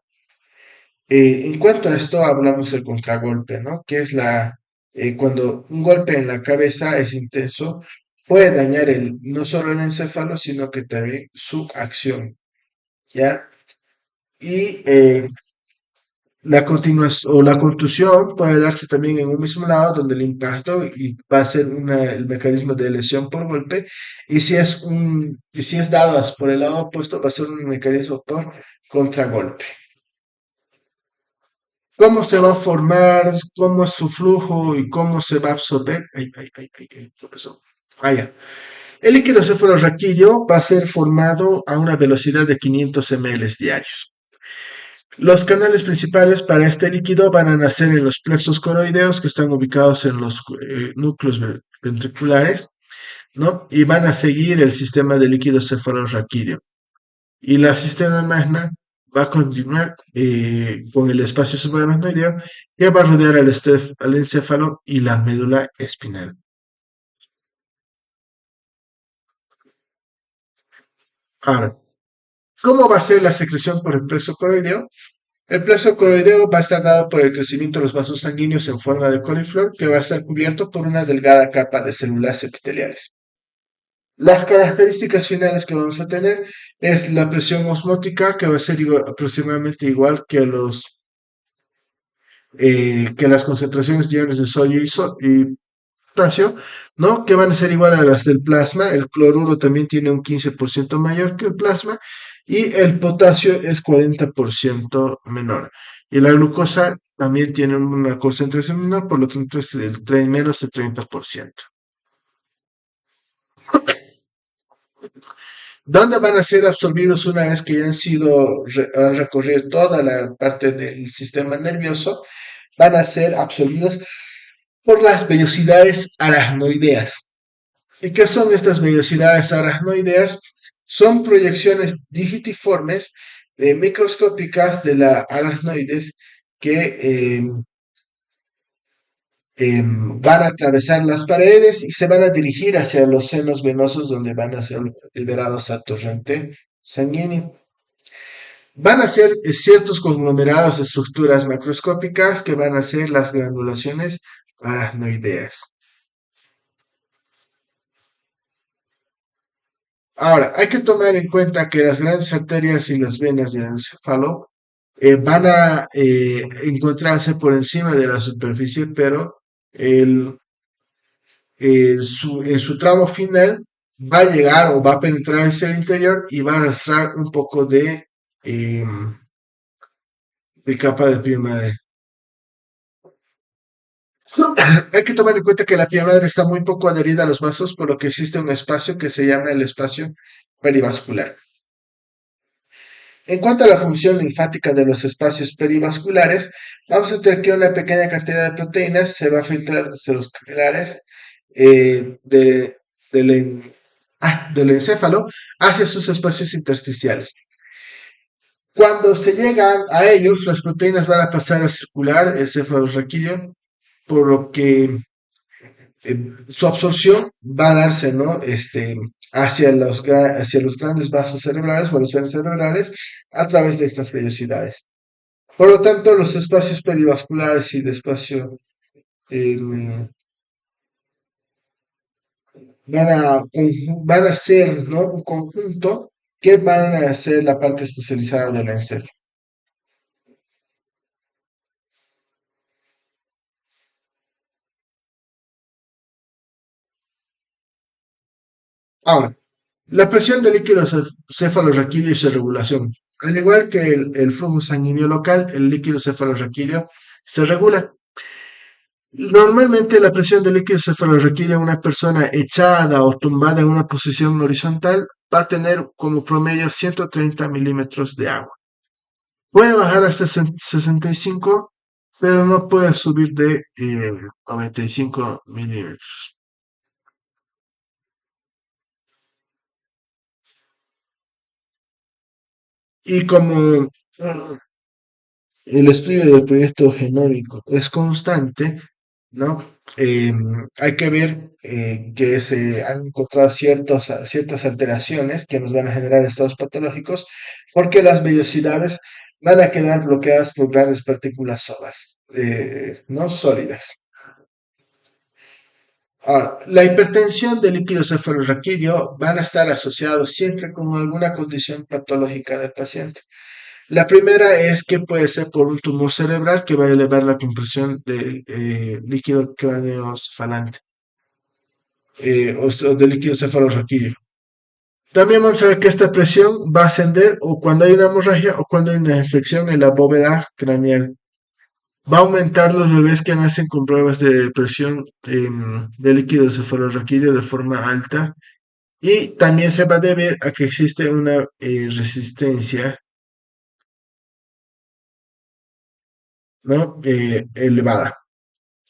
En cuanto a esto, hablamos del contragolpe, ¿no? Que es cuando un golpe en la cabeza es intenso, puede dañar no solo el encéfalo, sino que también su acción, ¿ya? Y la continuación o la contusión puede darse también en un mismo lado, donde el impacto y va a ser el mecanismo de lesión por golpe, y si es dadas por el lado opuesto, va a ser un mecanismo por contragolpe. ¿Cómo se va a formar? ¿Cómo es su flujo y cómo se va a absorber? Ay, ay, ay, ay, ay, ¿qué pasó? Ah, ya. El líquido cefalorraquídeo va a ser formado a una velocidad de 500 ml diarios. Los canales principales para este líquido van a nacer en los plexos coroideos que están ubicados en los núcleos ventriculares, ¿no? Y van a seguir el sistema de líquido cefalorraquídeo. Y la cisterna magna va a continuar con el espacio subaracnoideo que va a rodear al encéfalo y la médula espinal. Ahora, ¿cómo va a ser la secreción por el plexo coroideo? El plexo coroideo va a estar dado por el crecimiento de los vasos sanguíneos en forma de coliflor que va a estar cubierto por una delgada capa de células epiteliales. Las características finales que vamos a tener es la presión osmótica, que va a ser aproximadamente igual que las concentraciones de iones de sodio y potasio, ¿no? Que van a ser igual a las del plasma. El cloruro también tiene un 15% mayor que el plasma y el potasio es 40% menor. Y la glucosa también tiene una concentración menor, por lo tanto es menos del 30%. ¿Dónde van a ser absorbidos una vez que ya han recorrido toda la parte del sistema nervioso? Van a ser absorbidos por las vellosidades aracnoideas. ¿Y qué son estas vellosidades aracnoideas? Son proyecciones digitiformes microscópicas de la aracnoides que van a atravesar las paredes y se van a dirigir hacia los senos venosos donde van a ser liberados a torrente sanguíneo. Van a ser ciertos conglomerados de estructuras macroscópicas que van a ser las granulaciones aracnoideas. Ahora, hay que tomar en cuenta que las grandes arterias y las venas del encéfalo van a encontrarse por encima de la superficie, pero en su tramo final va a llegar o va a penetrar hacia el interior y va a arrastrar un poco de capa de piel madre. Hay que tomar en cuenta que la piel madre está muy poco adherida a los vasos, por lo que existe un espacio que se llama el espacio perivascular. En cuanto a la función linfática de los espacios perivasculares, vamos a tener que una pequeña cantidad de proteínas se va a filtrar desde los capilares del encéfalo hacia sus espacios intersticiales. Cuando se llega a ellos, las proteínas van a pasar a circular el cefalorraquídeo, por lo que su absorción va a darse, ¿no? Hacia los grandes vasos cerebrales o las venas cerebrales a través de estas vellosidades. Por lo tanto, los espacios perivasculares y de espacio van a ser, ¿no?, un conjunto que van a ser la parte especializada del encéfalo. Ahora, la presión del líquido cefalorraquídeo y su regulación. Al igual que el flujo sanguíneo local, el líquido cefalorraquídeo se regula. Normalmente la presión del líquido cefalorraquídeo en una persona echada o tumbada en una posición horizontal va a tener como promedio 130 milímetros de agua. Puede bajar hasta 65, pero no puede subir de 95 milímetros. Y como el estudio del proyecto genómico es constante, ¿no? Hay que ver que se han encontrado ciertas alteraciones que nos van a generar estados patológicos porque las vellosidades van a quedar bloqueadas por grandes partículas solas, no sólidas. Ahora, la hipertensión del líquido cefalorraquídeo van a estar asociados siempre con alguna condición patológica del paciente. La primera es que puede ser por un tumor cerebral que va a elevar la compresión del líquido craneoencefalante o del líquido cefalorraquídeo. También vamos a ver que esta presión va a ascender o cuando hay una hemorragia o cuando hay una infección en la bóveda craneal. Va a aumentar los bebés que nacen con pruebas de presión de líquido cefalorraquídeo de forma alta y también se va a deber a que existe una resistencia, ¿no?, elevada.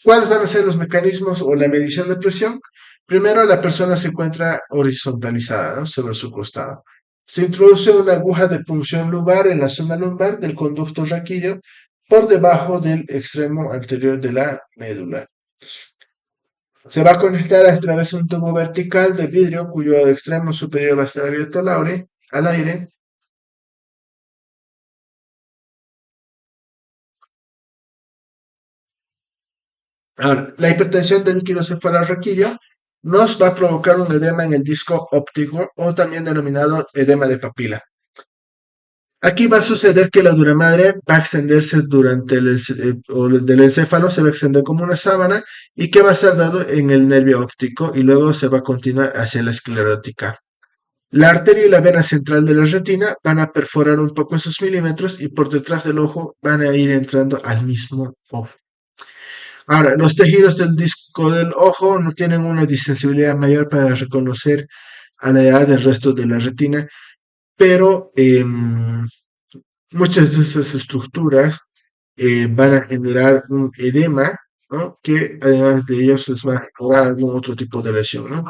¿Cuáles van a ser los mecanismos o la medición de presión? Primero, la persona se encuentra horizontalizada, ¿no?, sobre su costado. Se introduce una aguja de punción lumbar en la zona lumbar del conducto raquídeo por debajo del extremo anterior de la médula. Se va a conectar a través de un tubo vertical de vidrio cuyo extremo superior va a estar abierto al aire. Ahora, la hipertensión del líquido cefalorraquídeo nos va a provocar un edema en el disco óptico o también denominado edema de papila. Aquí va a suceder que la dura madre va a extenderse del encéfalo, se va a extender como una sábana y que va a ser dado en el nervio óptico y luego se va a continuar hacia la esclerótica. La arteria y la vena central de la retina van a perforar un poco esos milímetros y por detrás del ojo van a ir entrando al mismo ojo. Ahora, los tejidos del disco del ojo no tienen una distensibilidad mayor para reconocer a la edad del resto de la retina, pero muchas de esas estructuras van a generar un edema, ¿no? Que además de ellos les va a generar algún otro tipo de lesión, ¿no?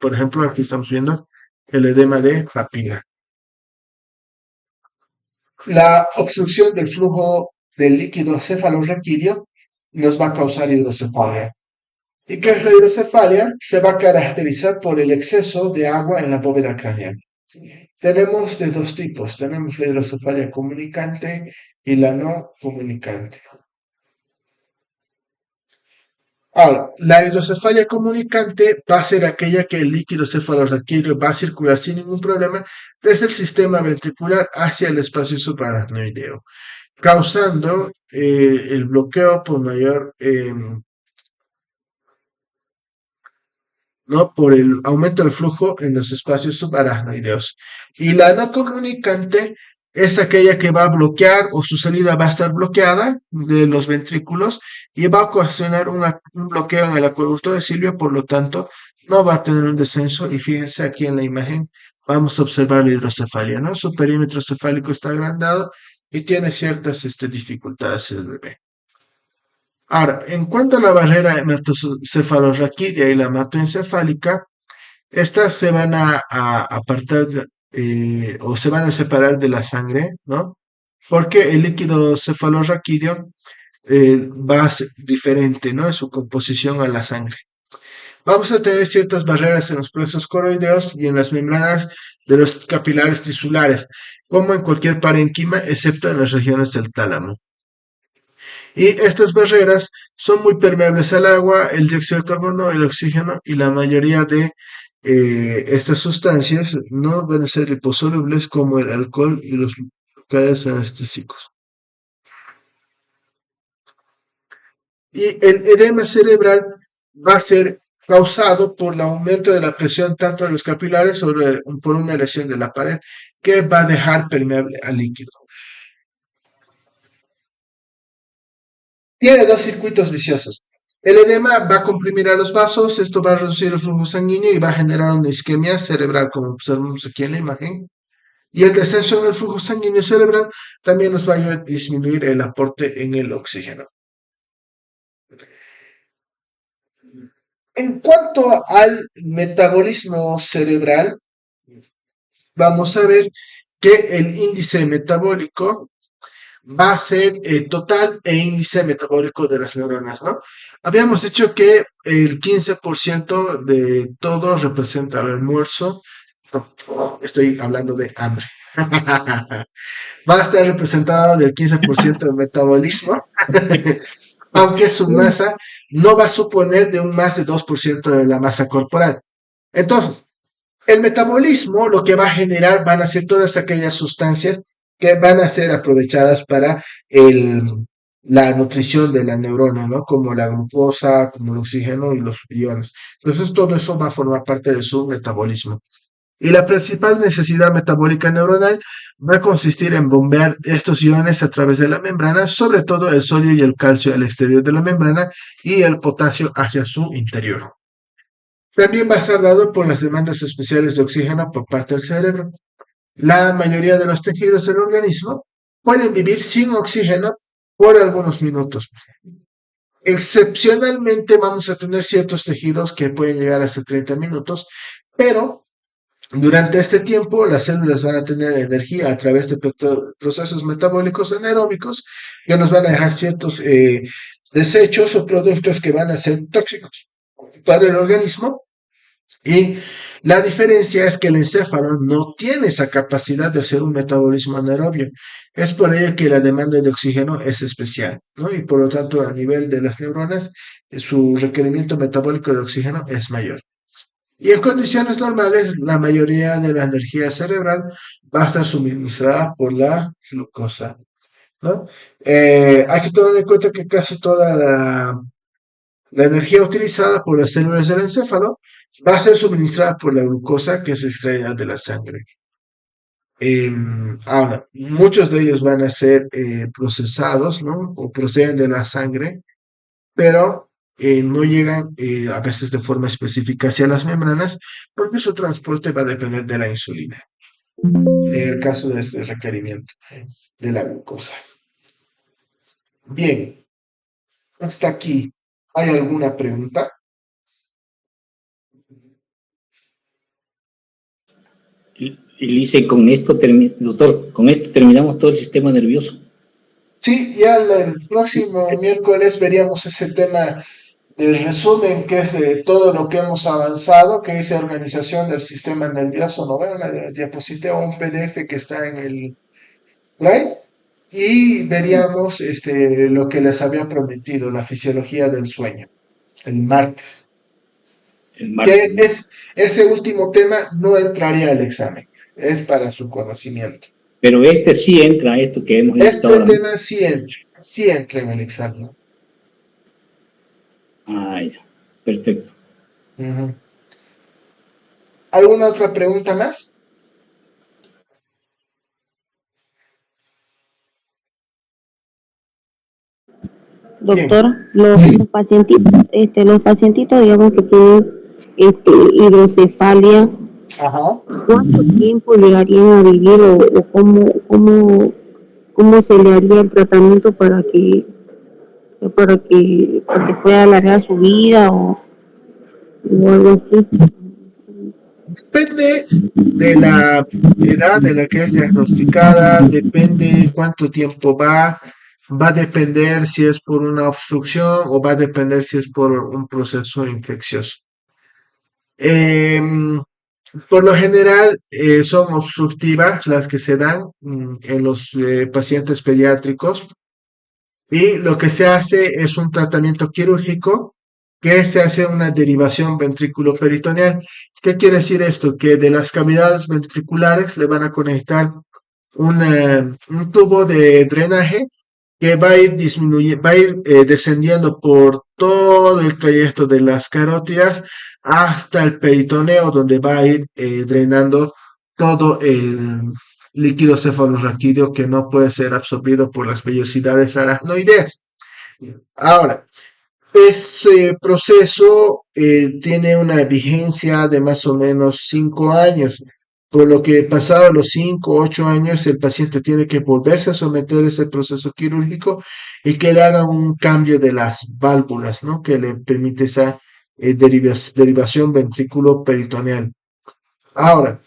Por ejemplo, aquí estamos viendo el edema de papila. La obstrucción del flujo del líquido cefalorraquídeo nos va a causar hidrocefalia. ¿Y qué es la hidrocefalia? Se va a caracterizar por el exceso de agua en la bóveda craneal. Tenemos de dos tipos, tenemos la hidrocefalia comunicante y la no comunicante. Ahora, la hidrocefalia comunicante va a ser aquella que el líquido cefalorraquídeo va a circular sin ningún problema desde el sistema ventricular hacia el espacio subaracnoideo, causando el bloqueo por mayor, ¿no? Por el aumento del flujo en los espacios subaracnoideos. Y la no comunicante es aquella que va a bloquear o su salida va a estar bloqueada de los ventrículos y va a ocasionar un bloqueo en el acueducto de Silvio, por lo tanto no va a tener un descenso. Y fíjense aquí en la imagen, vamos a observar la hidrocefalia, ¿no? Su perímetro cefálico está agrandado y tiene ciertas dificultades el bebé. Ahora, en cuanto a la barrera hematocefalorraquídea y la hematoencefálica, estas se van a apartar o se van a separar de la sangre, ¿no? Porque el líquido cefalorraquídeo va a ser diferente, ¿no? En su composición a la sangre. Vamos a tener ciertas barreras en los plexos coroideos y en las membranas de los capilares tisulares, como en cualquier parénquima, excepto en las regiones del tálamo. Y estas barreras son muy permeables al agua, el dióxido de carbono, el oxígeno, y la mayoría de estas sustancias no van a ser liposolubles, como el alcohol y los lubricantes anestésicos. Y el edema cerebral va a ser causado por el aumento de la presión tanto en los capilares o por una lesión de la pared, que va a dejar permeable al líquido. Tiene dos circuitos viciosos. El edema va a comprimir a los vasos, esto va a reducir el flujo sanguíneo y va a generar una isquemia cerebral, como observamos aquí en la imagen. Y el descenso en el flujo sanguíneo cerebral también nos va a disminuir el aporte en el oxígeno. En cuanto al metabolismo cerebral, vamos a ver que el índice metabólico va a ser total e índice metabólico de las neuronas, ¿no? Habíamos dicho que el 15% de todo representa el almuerzo. No, estoy hablando de hambre. Va a estar representado del 15% de metabolismo, aunque su masa no va a suponer de un más de 2% de la masa corporal. Entonces, el metabolismo lo que va a generar van a ser todas aquellas sustancias que van a ser aprovechadas para la nutrición de la neurona, ¿no? Como la glucosa, como el oxígeno y los iones. Entonces, todo eso va a formar parte de su metabolismo. Y la principal necesidad metabólica neuronal va a consistir en bombear estos iones a través de la membrana, sobre todo el sodio y el calcio al exterior de la membrana y el potasio hacia su interior. También va a estar dado por las demandas especiales de oxígeno por parte del cerebro. La mayoría de los tejidos del organismo pueden vivir sin oxígeno por algunos minutos. Excepcionalmente vamos a tener ciertos tejidos que pueden llegar hasta 30 minutos, pero durante este tiempo las células van a tener energía a través de procesos metabólicos anaeróbicos que nos van a dejar ciertos desechos o productos que van a ser tóxicos para el organismo. Y la diferencia es que el encéfalo no tiene esa capacidad de hacer un metabolismo anaerobio. Es por ello que la demanda de oxígeno es especial, ¿no? Y por lo tanto, a nivel de las neuronas, su requerimiento metabólico de oxígeno es mayor. Y en condiciones normales, la mayoría de la energía cerebral va a estar suministrada por la glucosa, ¿no? Hay que tener en cuenta que casi toda la energía utilizada por las células del encéfalo va a ser suministrada por la glucosa que se extrae de la sangre. Ahora, muchos de ellos van a ser procesados, ¿no? O proceden de la sangre, pero no llegan a veces de forma específica hacia las membranas porque su transporte va a depender de la insulina, en el caso de este requerimiento de la glucosa. Bien, hasta aquí. ¿Hay alguna pregunta? Y dice, doctor, con esto terminamos todo el sistema nervioso. Sí, ya el próximo miércoles veríamos ese tema del resumen, que es de todo lo que hemos avanzado, que es organización del sistema nervioso, ¿no? Una diapositiva o un PDF que está en el Drive. Y veríamos lo que les había prometido, la fisiología del sueño, el martes. El Que martes, ¿no? ese último tema no entraría al examen, es para su conocimiento. Pero este sí entra, esto que hemos visto Este ahora, ¿no? tema sí entra en el examen. Ah, ya, perfecto. Ujú. ¿Alguna otra pregunta más? Bien, Doctor, los sí, pacientitos, los pacientitos, digamos que tienen hidrocefalia, ajá. ¿cuánto tiempo llegarían a vivir o cómo se le haría el tratamiento para que pueda alargar su vida o algo así? Depende de la edad de la que es diagnosticada, depende cuánto tiempo va a depender si es por una obstrucción o va a depender si es por un proceso infeccioso. Em, por lo general son obstructivas las que se dan en los pacientes pediátricos y lo que se hace es un tratamiento quirúrgico que se hace una derivación ventriculoperitoneal. ¿Qué quiere decir esto? Que de las cavidades ventriculares le van a conectar un tubo de drenaje que va a ir va a ir descendiendo por todo el trayecto de las carótidas hasta el peritoneo, donde va a ir drenando todo el líquido cefalorraquídeo que no puede ser absorbido por las vellosidades aracnoideas. Ahora, ese proceso tiene una vigencia de más o menos 5 años, por lo que pasado los 5 o 8 años el paciente tiene que volverse a someter a ese proceso quirúrgico y que le hagan un cambio de las válvulas, ¿no? Que le permite esa derivación ventrículo-peritoneal. Ahora,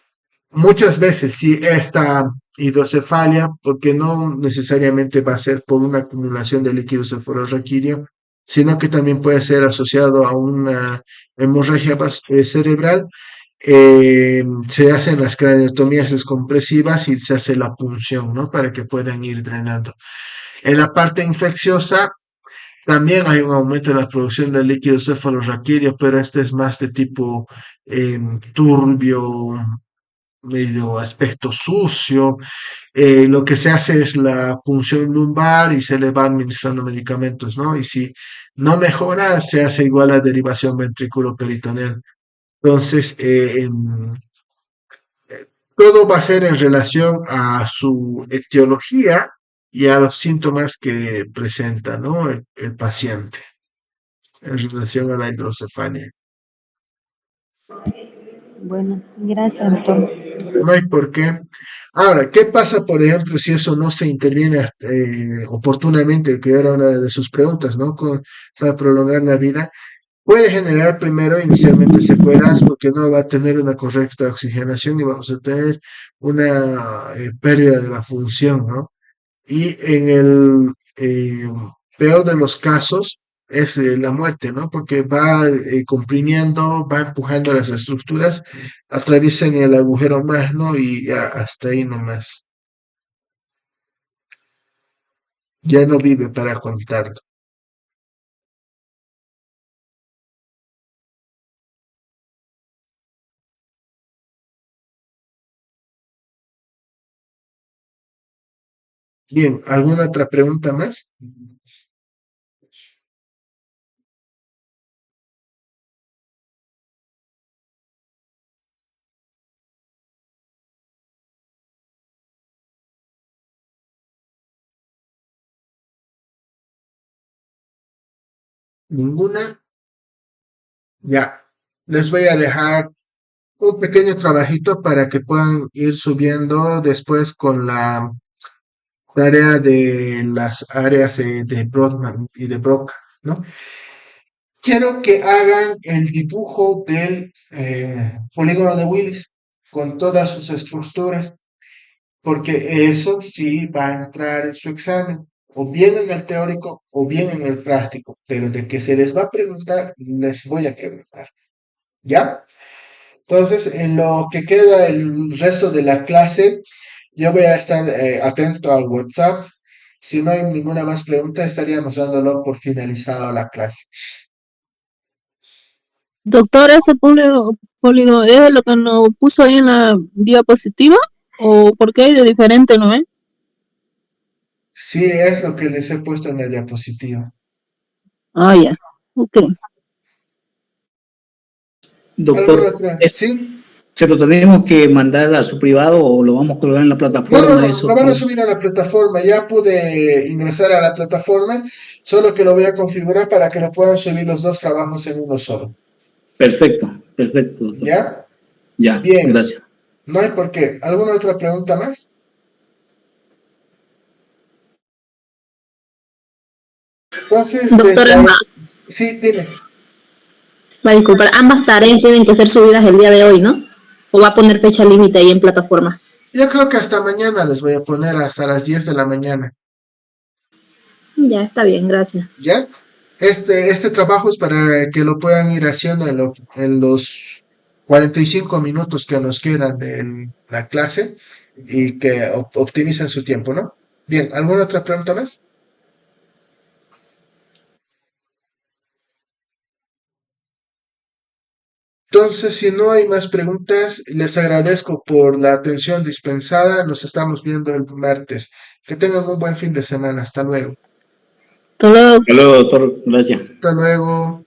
muchas veces sí esta hidrocefalia, porque no necesariamente va a ser por una acumulación de líquido cefalorraquídeo, sino que también puede ser asociado a una hemorragia cerebral. Se hacen las craneotomías descompresivas y se hace la punción, ¿no? Para que puedan ir drenando. En la parte infecciosa también hay un aumento en la producción de líquido cefalorraquídeo, pero este es más de tipo turbio, medio aspecto sucio. Lo que se hace es la punción lumbar y se le va administrando medicamentos, ¿no? Y si no mejora, se hace igual la derivación ventrículo-peritoneal. Entonces, todo va a ser en relación a su etiología y a los síntomas que presenta, ¿no? El paciente en relación a la hidrocefalia. Bueno, gracias, doctor. No hay por qué. Ahora, ¿qué pasa, por ejemplo, si eso no se interviene oportunamente, que era una de sus preguntas, ¿no? Para prolongar la vida. Puede generar primero inicialmente secuelas porque no va a tener una correcta oxigenación y vamos a tener una pérdida de la función, ¿no? Y en el peor de los casos es la muerte, ¿no? Porque va comprimiendo, va empujando las estructuras, atraviesan el agujero magno y ya hasta ahí nomás. Ya no vive para contarlo. Bien, ¿alguna otra pregunta más? Ninguna. Ya. Les voy a dejar un pequeño trabajito para que puedan ir subiendo después con la tarea de las áreas de Brodmann y de Broca, ¿no? Quiero que hagan el dibujo del polígono de Willis con todas sus estructuras, porque eso sí va a entrar en su examen, o bien en el teórico o bien en el práctico, pero de que se les va a preguntar, les voy a preguntar, ¿ya? Entonces, en lo que queda el resto de la clase, yo voy a estar atento al WhatsApp. Si no hay ninguna más pregunta, estaríamos dándolo por finalizado la clase. Doctor, ese polígono es lo que nos puso ahí en la diapositiva, o por qué hay de diferente, ¿no es? Sí, es lo que les he puesto en la diapositiva. Ah, ya. Ok. ¿Alguna Doctor, otra? ¿Sí? ¿se lo tenemos que mandar a su privado o lo vamos a colgar en la No, plataforma? Eso, lo van a subir a la plataforma. Ya pude ingresar a la plataforma, solo que lo voy a configurar para que lo puedan subir los dos trabajos en uno solo. perfecto, doctor. ¿Ya? Ya, Bien. gracias. No hay por qué. ¿Alguna otra pregunta más? Entonces, Doctor, sí, dime. va a disculpar, ambas tareas tienen que ser subidas el día de hoy, ¿no? ¿O va a poner fecha límite ahí en plataforma? Yo creo que hasta mañana les voy a poner hasta las 10 de la mañana. Ya, está bien, gracias. ¿Ya? Este trabajo es para que lo puedan ir haciendo en los 45 minutos que nos quedan de la clase y que optimicen su tiempo, ¿no? Bien, ¿alguna otra pregunta más? Entonces, si no hay más preguntas, les agradezco por la atención dispensada. Nos estamos viendo el martes. Que tengan un buen fin de semana. Hasta luego. Hasta luego. Hasta luego, doctor. Gracias. Hasta luego.